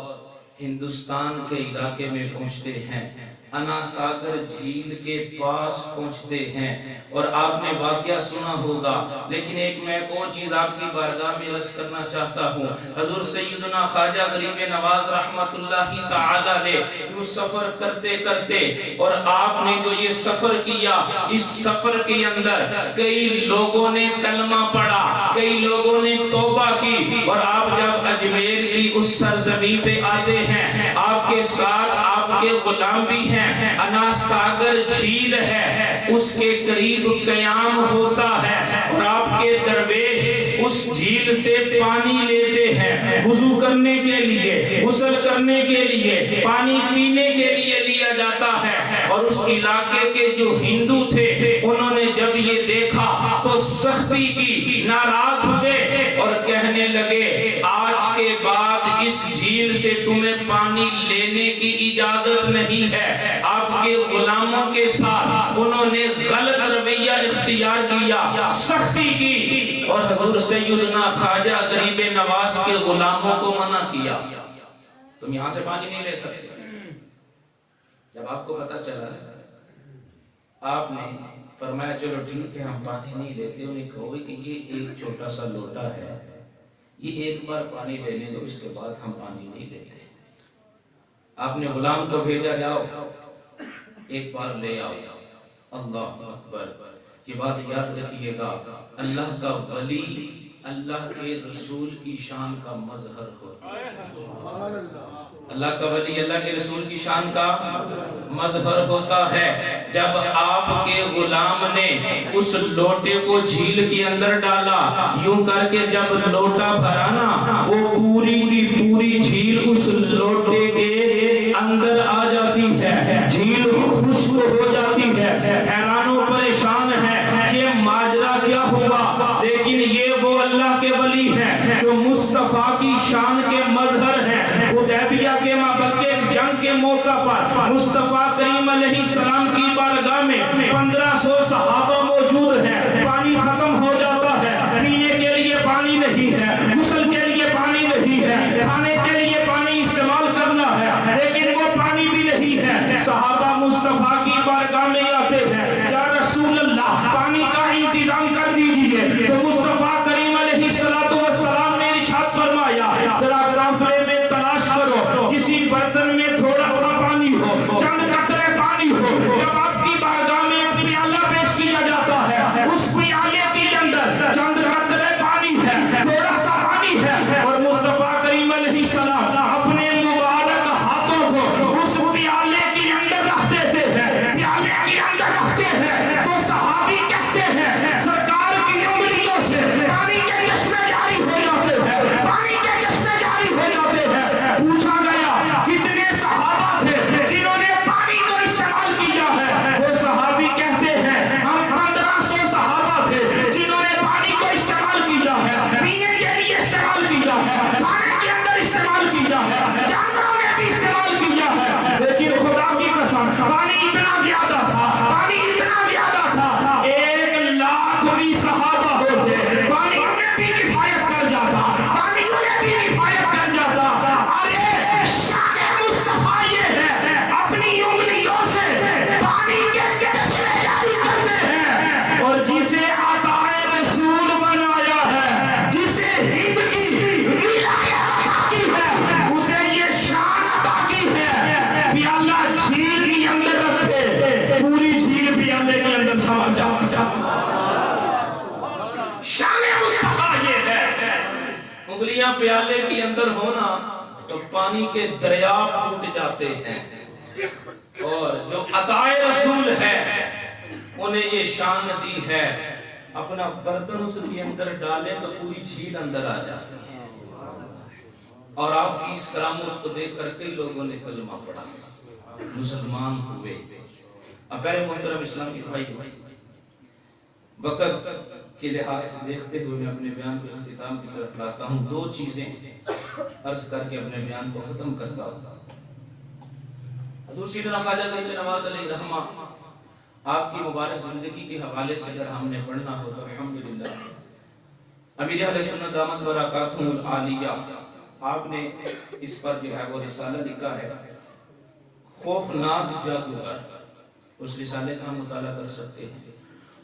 A: ہندوستان کے علاقے میں پہنچتے ہیں، انا ساگر جھیل کے پاس پہنچتے ہیں، اور آپ نے واقعہ سنا ہوگا، لیکن ایک میں اور چیز آپ کی بارگاہ میں عرض کرنا چاہتا ہوں۔ حضور سیدنا خواجہ غریب نواز رحمت اللہ تعالی علیہ یوں سفر کرتے کرتے، اور آپ نے جو یہ سفر کیا، اس سفر کے اندر کئی لوگوں نے کلمہ پڑھا، کئی لوگوں نے توبہ کی، اور آپ جب اجمیر کی اس سرزمین پہ آتے ہیں، آپ کے ساتھ آپ کے غلام بھی ہیں، انا ساگر جھیل ہے، اس کے قریب قیام ہوتا ہے، اور آپ کے درویش اس جھیل سے پانی لیتے ہیں، وضو کرنے کے لیے، غسل کرنے کے لیے، پانی پینے کے لیے لیا جاتا ہے۔ اور اس علاقے کے جو ہندو تھے انہوں نے جب یہ دیکھا تو سختی کی، ناراض ہوئے اور کہنے لگے آج کے بعد اس جھیل سے تمہیں پانی لینے کی اجازت نہیں ہے۔ آپ کے غلاموں کے ساتھ انہوں نے غلط رویہ اختیار کیا، سختی کی، اور حضور سیدنا خواجہ غریب نواز کے غلاموں کو منع کیا، تم یہاں سے پانی نہیں لے سکتے۔ جب آپ کو پتا چلا، آپ نے فرمایا چلو ٹھیک ہے ہم پانی نہیں لیتے۔ انہیں کہو کہ یہ ایک چھوٹا سا لوٹا ہے، یہ ایک بار پانی لینے دو، اس کے بعد ہم پانی نہیں لیتے۔ آپ نے غلام کو بھیجا، جاؤ ایک بار لے آؤ۔ اللہ اکبر، یہ بات یاد رکھیے گا، اللہ کا ولی اللہ کے رسول کی شان کا مظہر ہوتا ہے۔ اللہ کا ولی اللہ کے رسول کی شان کا مظہر ہوتا ہے۔ جب آپ کے غلام نے اس لوٹے کو جھیل کے اندر ڈالا، یوں کر کے جب لوٹا بھرا نا، وہ پوری کی پوری جھیل اس لوٹے کے اندر آ جاتی ہے، جھیل خشک ہو جاتی ہے۔ حیران و پریشان ہے یہ ماجرا کیا ہوا، لیکن یہ وہ اللہ کے ولی ہیں جو مصطفیٰ کی شان کے مظہر ہیں۔ حدیبیہ کے مابقی جنگ کے موقع پر مصطفیٰ کریم علیہ السلام کی بارگاہ میں 1500 صحابہ موجود ہیں، پانی ختم ہو جاتا ہے، پینے کے لیے پانی نہیں ہے، غسل کے لیے پانی نہیں ہے، کھانے کے لیے پانی استعمال کرنا ہے، لیکن وہ پانی بھی نہیں ہے۔ صحابہ مصطفیٰ کی بارگاہ میں آتے ہیں، یا رسول اللہ پانی کا انتظام کر دیجئے۔ تو مصطفیٰ کریم علیہ السلام نے ارشاد فرمایا، ذرا قافلے میں تلاش کرو، کسی برتن میں تھوڑا سا پانی ہو، چند قطرے پانی ہو۔ جب آپ کی بارگاہ میں ایک پیالہ پیش کیا جاتا ہے، اس پیالے کے اندر چند قطرے پانی ہے، پیالے کے اندر ہونا تو پانی کے دریا پھوٹ جاتے ہیں، اور جو عطائے رسول ہے انہیں یہ شان دی ہے اپنا برتن اس کے اندر ڈالے تو پوری جھیل اندر آ جاتی ہے۔ اور آپ کی اس کرامت کو دیکھ کر کئی لوگوں نے کلمہ پڑھا، مسلمان ہوئے۔ اب پیارے محترم اسلامی بھائی، وقت کے لحاظ سے دیکھتے ہوئے میں اپنے بیان کو اختتام کی طرف لاتا ہوں۔ دو چیزیں عرض کر کے اپنے بیان کو ختم کرتا ہوں۔ حضور سیدنا خواجہ غریب نواز علیہ رحمہ آپ کی مبارک زندگی کے حوالے سے اگر ہم نے پڑھنا ہو تو الحمدللہ امیر اہل سنت دامت برکاتہ العالیہ آپ نے اس پر جو ہے وہ رسالہ لکھا ہے، خوفناک جادوگر۔ اس رسالے کا ہم مطالعہ کر سکتے ہیں،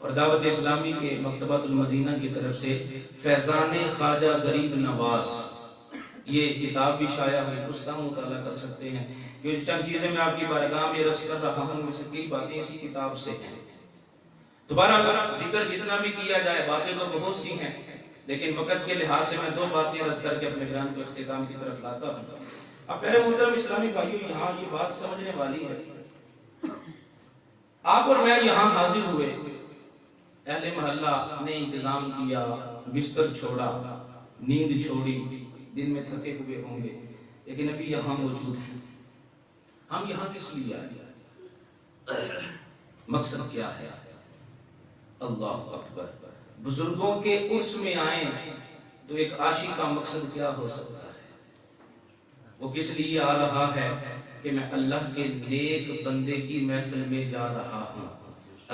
A: اور دعوت اسلامی کے مکتبۃ المدینہ کی طرف سے فیضان خواجہ غریب نواز یہ کتاب بھی شائع ہوئی، اس کا ہم مطالعہ کر سکتے ہیں۔ جو چند چیزیں میں آپ کی بارگاہ میں عرض کر رہا ہوں، میں سے کئی باتیں اسی کتاب سے ہیں۔ دوبارہ ذکر جتنا بھی کیا جائے باتیں تو بہت سی ہیں، لیکن وقت کے لحاظ سے میں دو باتیں عرض کر کے اپنے بیان کو اختتام کی طرف لاتا ہوں۔ اب پہلے محترم اسلامی بھائیوں، یہاں یہ بات سمجھنے والی ہے، آپ اور میں یہاں حاضر ہوئے، اہل محلہ نے انتظام کیا، بستر چھوڑا، نیند چھوڑی، دن میں تھکے ہوئے ہوں گے، لیکن ابھی یہاں موجود ہیں۔ ہم یہاں کس لیے آئے؟ مقصد کیا ہے؟ اللہ اکبر۔ بزرگوں کے عرس میں آئیں تو ایک عاشق کا مقصد کیا ہو سکتا ہے؟ وہ کس لیے آ رہا ہے کہ میں اللہ کے نیک بندے کی محفل میں جا رہا ہوں،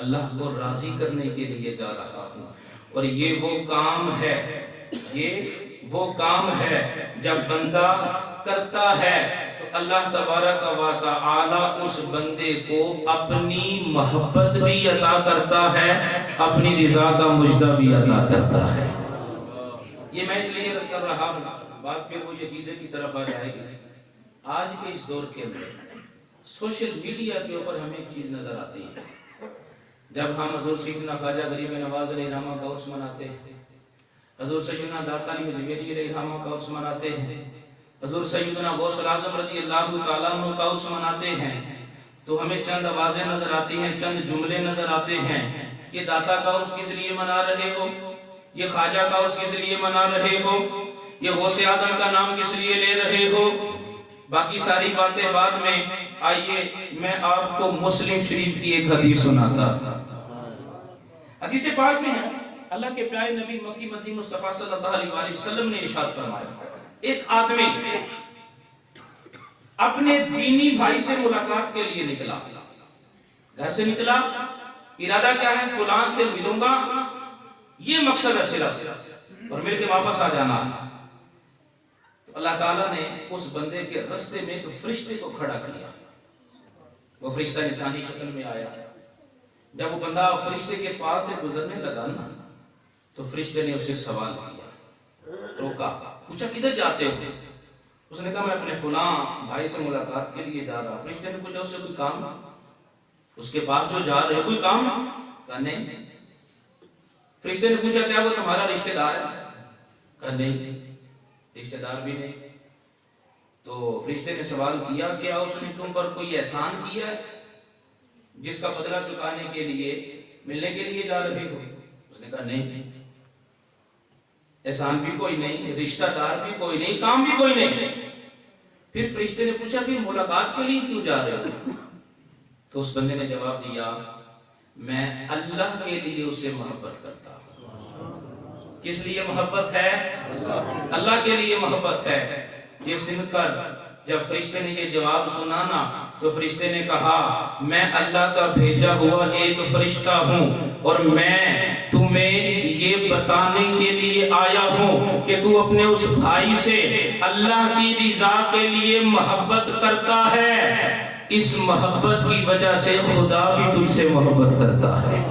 A: اللہ کو راضی کرنے کے لیے جا رہا ہوں۔ اور یہ وہ کام ہے، یہ وہ کام ہے جب بندہ کرتا ہے تو اللہ تبارک و تعالی اس بندے کو اپنی محبت بھی عطا کرتا ہے، اپنی رضا کا مجدہ بھی عطا کرتا ہے۔ یہ میں اس لیے عرض کر رہا ہوں، بات پھر وہ عقیدے کی طرف آ جائے گی۔ آج کے اس دور کے اندر سوشل میڈیا کے اوپر ہمیں ایک چیز نظر آتی ہے، جب ہم حضور سیدنا خواجہ غریب نواز علیہ رحمہ کا عرس مناتے ہیں، حضور سیدنا داتا علی حجویری علیہ رحمہ کا عرس مناتے ہیں، حضور سیدنا غوث الاعظم رضی اللہ تعالیٰ عنہ کا عرس مناتے ہیں، تو ہمیں چند آوازیں نظر آتی ہیں، چند جملے نظر آتے ہیں۔ یہ داتا کا عرس کس لیے منا رہے ہو؟ یہ خواجہ کا عرس کس لیے منا رہے ہو؟ یہ غوث اعظم کا نام کس لیے لے رہے ہو؟ باقی ساری باتیں بعد میں۔ آئیے میں آپ کو مسلم شریف کی ایک حدیث سناتا۔ حدیث پاک میں ہے، اللہ کے پیارے نبی مکی مدنی مصطفیٰ صلی اللہ علیہ وسلم نے ارشاد فرمایا، ایک آدمی اپنے دینی بھائی سے ملاقات کے لیے نکلا، گھر سے نکلا، ارادہ کیا ہے؟ فلان سے ملوں گا، یہ مقصد ہے صرف، اور مل کے واپس آ جانا۔ تو اللہ تعالیٰ نے اس بندے کے رستے میں ایک فرشتے کو کھڑا کیا، وہ فرشتہ انسانی شکل میں آیا۔ جب وہ بندہ فرشتے کے پاس سے گزرنے لگا نا، تو فرشتے نے اسے سوال کیا، روکا، پوچھا کدھر جاتے ہو؟ اس نے کہا میں اپنے فلاں بھائی سے ملاقات کے لیے جا رہا۔ فرشتے نے پوچھا اسے کوئی کام؟ اس کے پاس جو جا رہے کوئی کام؟ کہا نہیں۔ فرشتے نے پوچھا کیا وہ تمہارا رشتہ دار ہے؟ کہا نہیں، رشتہ دار بھی نہیں۔ تو فرشتے نے سوال کیا کیا اس نے تم پر کوئی احسان کیا ہے جس کا بدلہ چکانے کے لیے ملنے کے لیے جا رہے ہو؟ اس نے کہا نہیں، احسان بھی کوئی نہیں، رشتہ دار بھی کوئی نہیں، کام بھی کوئی نہیں۔ پھر فرشتے نے پوچھا کہ ملاقات کے لیے کیوں جا رہے ہو؟ تو اس بندے نے جواب دیا میں اللہ کے لیے اس سے محبت کرتا ہوں۔ کس لیے محبت ہے؟ اللہ کے لیے محبت ہے۔ یہ سن کر جب فرشتے نے یہ جواب سنا نا، تو فرشتے نے کہا میں اللہ کا بھیجا ہوا ایک فرشتہ ہوں، اور میں تمہیں یہ بتانے کے لیے آیا ہوں کہ تو اپنے اس بھائی سے اللہ کی رضا کے لیے محبت کرتا ہے، اس محبت کی وجہ سے خدا بھی تجھ سے محبت کرتا ہے،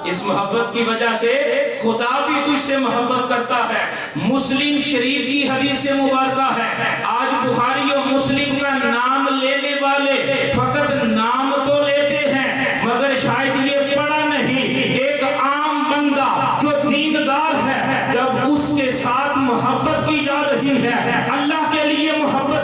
A: اس محبت کی وجہ سے خدا بھی تجھ سے محبت کرتا ہے۔ مسلم شریف کی حدیث مبارکہ ہے، آج بخاری اور مسلم کا نام لینے والے فقط نام تو لیتے ہیں مگر شاید یہ پڑھا نہیں۔ ایک عام بندہ جو دیندار ہے، جب اس کے ساتھ محبت کی جا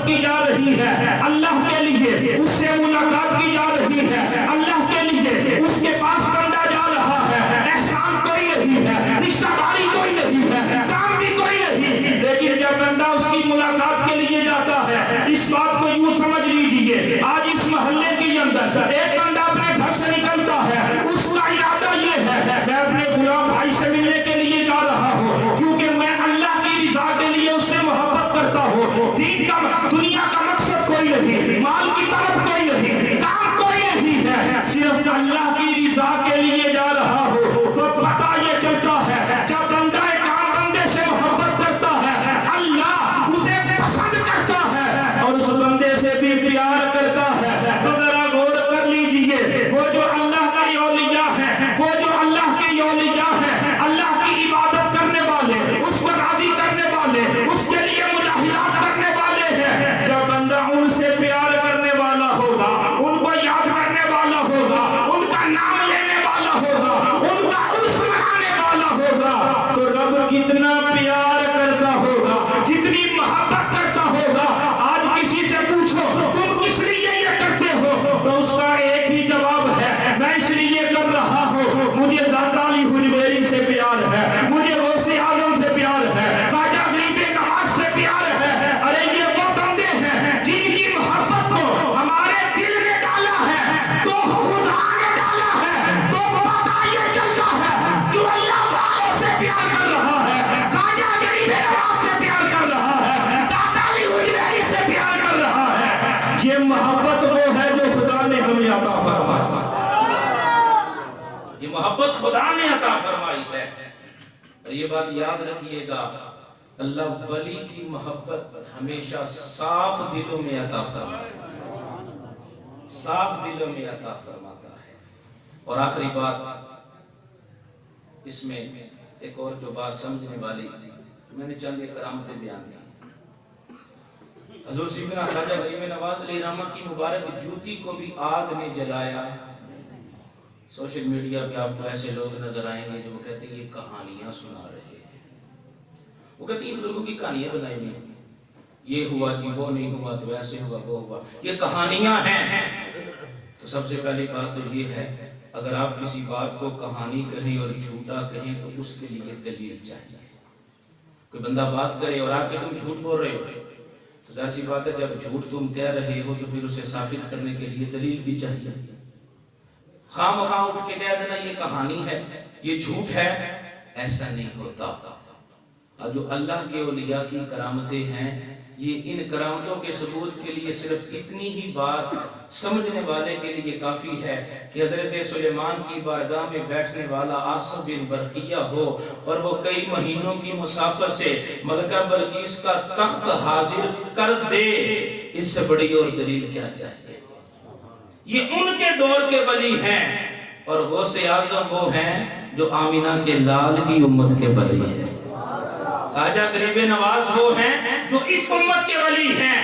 B: کی جا رہی ہے اللہ کے لیے، اس سے ملاقات کی جا رہی ہے اللہ کے لیے، اس کے پاس بندہ جا رہا ہے، احسان کوئی نہیں ہے، رشتہ داری کوئی نہیں ہے، کام بھی کوئی نہیں، لیکن جب بندہ اس کی ملاقات کے لیے جاتا ہے، اس بات کو یوں سمجھ لیجئے، آج اس محلے کے اندر ایک بندہ اپنے گھر سے نکلتا ہے، اس کا ارادہ یہ ہے میں اپنے غلام بھائی سے ملنے کے لیے جا رہا ہوں کیونکہ میں اللہ کی رضا کے لیے اس سے محبت کرتا ہوں، دین کا دنیا کا مقصد کوئی نہیں، مال کی طرف کوئی نہیں، کام کوئی نہیں ہے، صرف اللہ کی رضا کے لیے جا رہا ہوں، تو پتہ یہ چلتا ہے جب بندہ ایک عام بندے سے محبت کرتا ہے اللہ اسے پسند کرتا ہے اور اس بندے سے بھی پیار کرتا ہے، تو ذرا غور کر لیجئے وہ جو اللہ کا اولیاء ہے، وہ جو اللہ کے اولیاء ہے، اللہ کی عبادت کرنے والے، اس کو راضی کرنے والے، اس کے لیے مجاہدات کرنے والے ہیں، جب بندہ ان سے پیار کرنے والا ہوگا، ان کو یاد کرنے والا ہوگا، ان کا نام لینے والا ہوگا، ان کا عرس منانے والا ہوگا، تو رب کتنا پیار کرتا ہوگا، کتنی محبت کرتا ہوگا۔ آج کسی سے پوچھو تم کس لیے یہ کرتے ہو تو اس کا ایک ہی جواب ہے میں اس لیے کر رہا ہوں، مجھے داتا علی حجویری سے پیار ہے، مجھے غوث اعظم سے پیار ہے، خواجہ غریب نواز سے پیار ہے۔ ارے یہ وہ بندے ہیں جن کی محبت کو ہمارے دل میں ڈالا ہے تو خدا نے ڈالا ہے، تو پتہ یہ چلتا ہے جو اللہ والوں سے پیار کر رہا ہے، خواجہ غریب نواز سے پیار کر رہا ہے، داتا علی حجویری سے پیار کر رہا ہے، یہ محبت وہ ہے جو خدا نے ہمیں عطا فرمائی،
A: یہ محبت خدا نے عطا فرمائی ہے۔ اور یہ بات یاد رکھیے گا اللہ ولی کی محبت ہمیشہ صاف دلوں میں عطا فرماتا ہے، صاف دلوں میں عطا فرماتا ہے۔ اور آخری بات اس میں ایک اور جو بات سمجھنے والی میں نے چند ایک کرامتیں بیان کی، حضور سیدنا خواجہ غریب نواز علیہ رحمہ کی مبارک جوتی کو بھی آگ نے جلایا۔ سوشل میڈیا پہ آپ کو ایسے لوگ نظر آئیں گے جو کہتے ہیں یہ کہانیاں سنا رہے ہیں، وہ کہتے ہیں ان لوگوں کی کہانیاں بنائی ہوئی، یہ ہوا جی وہ نہیں ہوا تو ایسے ہوا وہ ہوا، یہ کہانیاں ہیں۔ تو سب سے پہلی بات تو یہ ہے اگر آپ کسی بات کو کہانی کہیں اور جھوٹا کہیں تو اس کے لیے دلیل چاہیے۔ کوئی بندہ بات کرے اور آپ کے تم جھوٹ بول رہے ہو تو ظاہر سی بات ہے جب جھوٹ تم کہہ رہے ہو تو پھر اسے ثابت کرنے کے لیے دلیل بھی چاہیے۔ خام خواہ اٹھ کے کہہ دینا یہ کہانی ہے یہ جھوٹ ہے، ایسا نہیں ہوتا۔ اور جو اللہ کے اولیاء کی کرامتیں ہیں یہ ان کرامتوں کے ثبوت کے لیے صرف اتنی ہی بات سمجھنے والے کے لیے کافی ہے کہ حضرت سلیمان کی بارگاہ میں بیٹھنے والا آصف بن برقیہ ہو اور وہ کئی مہینوں کی مسافر سے ملکہ بلقیس کا تخت حاضر کر دے، اس سے بڑی اور دلیل کیا چاہیے؟ یہ ان کے دور کے ولی ہیں اور غوث اعظم وہ ہیں جو آمینہ کے لال کی امت کے ولی ہیں، خواجہ غریب نواز وہ ہیں جو اس امت کے ولی ہیں۔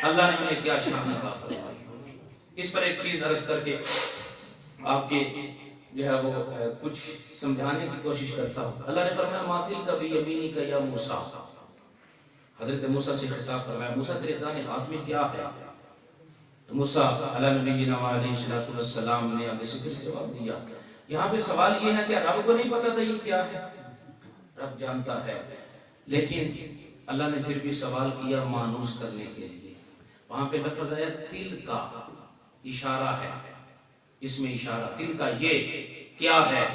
A: اللہ نے انہیں کیا شان عطا فرمائی۔ اس پر ایک چیز عرض کر کے آپ کے جو ہے وہ کچھ سمجھانے کی کوشش کرتا ہوں۔ اللہ نے فرمایا ماتل کا بھی یمینی کا یا موسیٰ، حضرت موسیٰ سے خطاب فرمایا موسیٰ تیرے دائیں ہاتھ میں کیا ہے؟ تو موسیٰ علیہ نبی علیہ السلام نے آگے سے کچھ جواب دیا۔ یہاں پہ سوال یہ ہے کہ رب کو نہیں پتا تھا یہ کیا ہے؟ رب جانتا ہے، لیکن اللہ نے پھر بھی سوال کیا مانوس کرنے کے لیے۔ وہاں پہ لفظ آیا تل کا، اشارہ ہے، اس میں اشارہ، تل کا یہ کیا ہے؟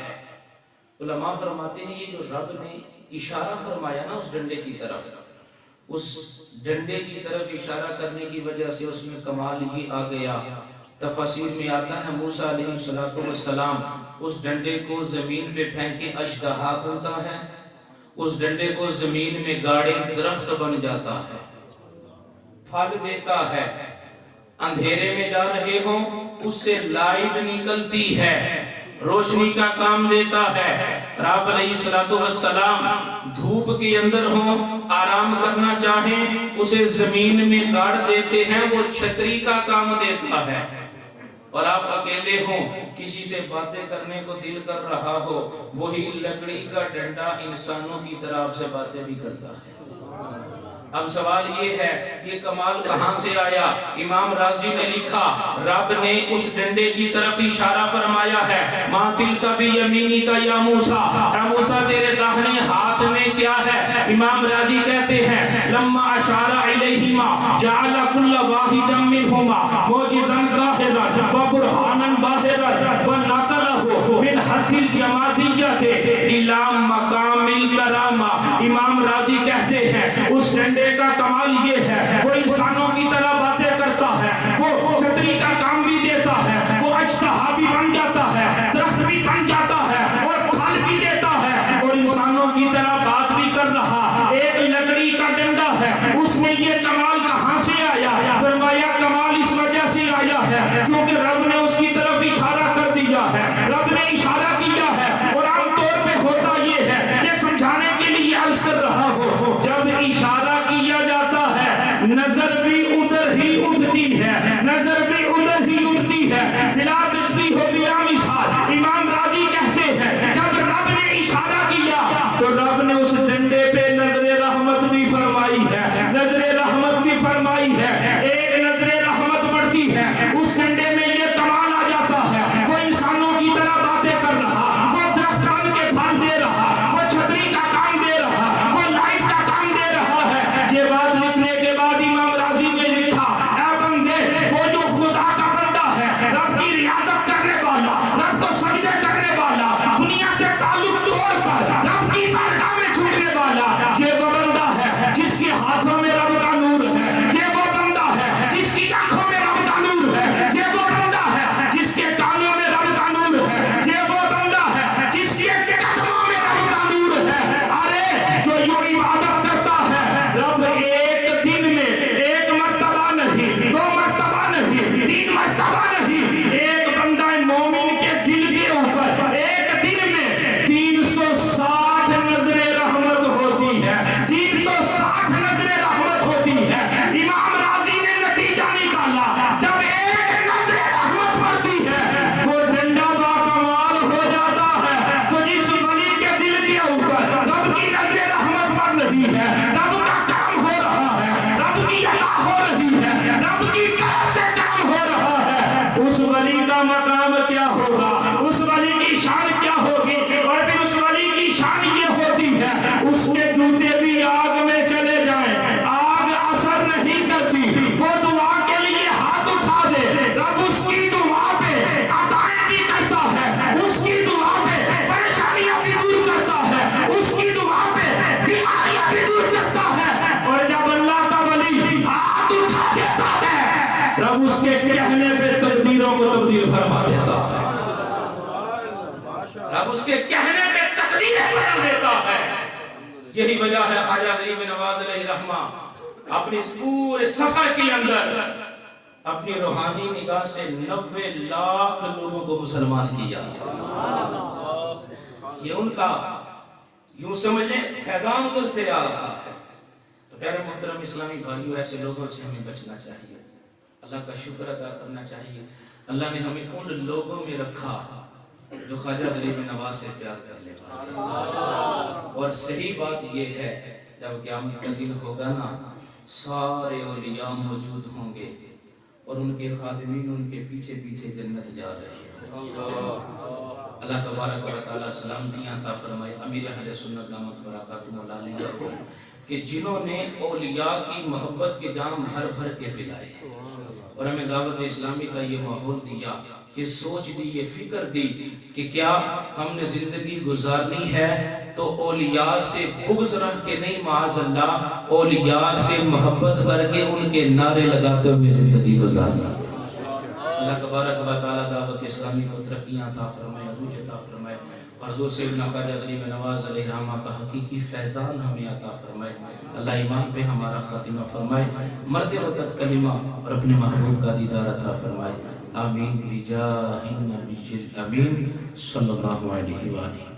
A: علماء فرماتے ہیں یہ جو رب نے اشارہ فرمایا نا اس ڈنڈے کی طرف، اس ڈنڈے کی طرف اشارہ کرنے کی وجہ سے اس میں کمال یہ آ گیا۔ تفاسیر میں آتا ہے موسیٰ علیہ السلام اس ڈنڈے کو زمین پہ پھینکے اژدہا بنتا ہے، اس ڈنڈے کو زمین میں گاڑے درخت بن جاتا ہے، پھل دیتا ہے، اندھیرے میں جا رہے ہوں اس سے لائٹ نکلتی ہے، روشنی کا کام دیتا ہے۔ آپ علیہ السلام دھوپ کے اندر ہوں آرام کرنا چاہیں اسے زمین میں گاڑ دیتے ہیں، وہ چھتری کا کام دیتا ہے۔ اور آپ اکیلے ہوں کسی سے باتیں کرنے کو دل کر رہا ہو وہی لکڑی کا ڈنڈا انسانوں کی طرح آپ سے باتیں بھی کرتا ہے۔ اب سوال یہ ہے یہ کمال کہاں سے آیا؟ امام راضی نے لکھا رب نے اس ڈنڈے کی طرف اشارہ فرمایا ہے مَا تِلْكَ بِيَمِينِكَ يَا مُوسَىٰ، اے موسیٰ تیرے داہنے ہاتھ میں کیا ہے؟ امام راضی کہتے ہیں لَمَّا أَشَارَ إِلَيْهِمَا جَعَلَ كُلَّ وَاحِدًا مِّنْهُمَا مُعْجِزًا ظَاهِرًا وَبُرْهَانًا بَاهِرًا وَنَقَلَهُ مِنْ حَدِّ الْجَمَادِيَّةِ إِلَىٰ مَقَامِ الْكَرَامَةِ۔ امام راضی کہتے ہیں اس ڈنڈے کا کمال یہ ہے وہ انسانوں کی طرح باتیں کرتا ہے، وہ چھتری کا کام بھی دیتا ہے، وہ اجتہا بھی بن جاتا ہے، درخت بھی بن جاتا ہے اور پھل بھی دیتا ہے اور انسانوں کی طرح بات بھی کر رہا۔ ایک لکڑی کا ڈنڈا ہے، اس میں یہ کمال کہاں سے آیا؟ فرمایا کمال اس وجہ سے آیا ہے کیونکہ رب نے اس کی طرف اشارہ کر دیا ہے، رب نے اشارہ کیا ہے۔ اور عام طور پہ ہوتا یہ ہے یہ سمجھانے کے لیے عرض کر رہا ہو جب اشارہ کیا جاتا ہے نظر بھی ادھر ہی اٹھتی ہے، نظر بھی ادھر ہی اٹھتی ہے، بلا تشبیہ و بلا مثال۔ امام راضی کہتے ہیں جب رب نے اشارہ کیا تو رب نے اس ڈنڈے پہ نظر رحمت بھی فرمائی ہے، نظر رحمت بھی فرمائی ہے۔ ایک نظر رحمت پڑتی ہے اس ڈنڈے میں یہ کمال آ جاتا ہے وہ انسانوں کی طرح باتیں کر رہا، وہ درخت بن کے پھل دے رہا، وہ چھتری کا کام دے رہا، وہ لائٹ کا کام دے رہا ہے۔ یہ بات لکھنے کے بعد امام راضی نے لکھا اے بندے وہ جو خدا کا بندہ ہے، رب کی ریاضت کرنے والا، رب کو سجدے کرنے والا، دنیا سے تعلق توڑ کر رب کی بارگاہ میں چھوٹنے والا، یہ وہ بندہ ہے جس کے ہاتھوں میں رب کا نور ہے، یہ وہ بندہ ہے جس کی آنکھوں میں رب کا نور ہے، یہ وہ بندہ ہے جس کے کانوں میں رب کا نور ہے، یہ وہ بندہ ہے جس کے قدموں میں رب کا نور ہے۔ ارے جو یوں عبادت کرتا ہے رب ایک دن میں ایک مرتبہ نہیں، دو مرتبہ نہیں، تین مرتبہ نہیں، ایک بندہ مومن کے دل کے اوپر ایک دن میں 360 نظر رحمت ہوتی ہے، 360 نظر رحمت ہوتی ہے۔ امام راضی نے نتیجہ نکالا جب ایک نظر رحمت پڑتی ہے وہ ڈنڈا باکمال ہو جاتا ہے۔ تو جس ولی کے دل کے اوپر رب کی نظر رحمت پڑ رہی ہے، رب کا کام ہو رہا ہے، رب کی عطا ہو رہی ہے، رب کی طرف سے کام ہو رہا ہے، اس ولی کا مقام کیا ہوگا، اس ولی کی شان کیا ہوگی؟ اور پھر اس ولی کی شان یہ ہوتی ہے اس کے جوتے بھی آگ میں چلے جائیں آگ اثر نہیں کرتی، وہ دعا کے لیے ہاتھ اٹھا دے رب اس کی دعا پہ عطائیں بھی کرتا ہے، اس کی دعا پہ پریشانیاں بھی دور کرتا ہے، اس کی دعا پہ بیماریاں بھی دور کرتا ہے۔ اور جب اللہ کا ولی ہاتھ اٹھا دیتا ہے رب اس کے کہنے پہ تقدیروں کو تبدیل فرما دیتا ہے، رب اس کے کہنے پہ تقدیریں بدل دیتا ہے۔ یہی وجہ ہے خواجہ غریب نواز علیہ رحمہ اپنے اس پورے سفر کے اندر اپنی روحانی نگاہ سے 90 لاکھ لوگوں کو مسلمان کیا۔ یہ ان کا یوں سمجھیں فیضان ادھر سے آ رہا ہے۔ تو پیارے محترم اسلامی بھائیوں ایسے لوگوں سے ہمیں بچنا چاہیے، اللہ کا شکر ادا کرنا چاہیے۔ اللہ نے ہمیں ان لوگوں میں رکھا جو خواجہ غریب نواز سے پیار کرنے والے۔ اور صحیح بات یہ ہے جب قیامت کا دن ہوگا نا سارے اولیاء موجود ہوں گے اور ان کے خادمین ان کے پیچھے پیچھے جنت جا رہے ہیں۔ اللہ تبارک و تعالیٰ سلامتیاں عطا فرمائے امیر اہل سنت دامت برکاتہم العالیہ کو کہ جنہوں نے اولیاء کی محبت کے جام بھر بھر کے پلائے اور ہمیں دعوت اسلامی کا یہ ماحول دیا، یہ سوچ دی، یہ فکر دی کہ کیا ہم نے زندگی گزارنی ہے تو اولیاء سے بغض رکھ کے نہیں، معاذ اللہ اولیاء سے محبت کر کے ان کے نعرے لگاتے ہوئے زندگی گزارنا۔ اللہ تبارک و تعالیٰ دعوت اسلامی کو ترقیاں عطا فرمائے، عروج عطا فرمائے اور حضور سیدنا خواجہ غریب نواز علیہ رحمہ کا حقیقی فیضان ہمیں عطا فرمائے۔ اللہ ایمان پہ ہمارا خاتمہ فرمائے، مرتے وقت کلمہ اور اپنے محبوب کا دیدار عطا فرمائے۔ آمین بجاہ النبی الامین صلی اللہ علیہ وآلہ۔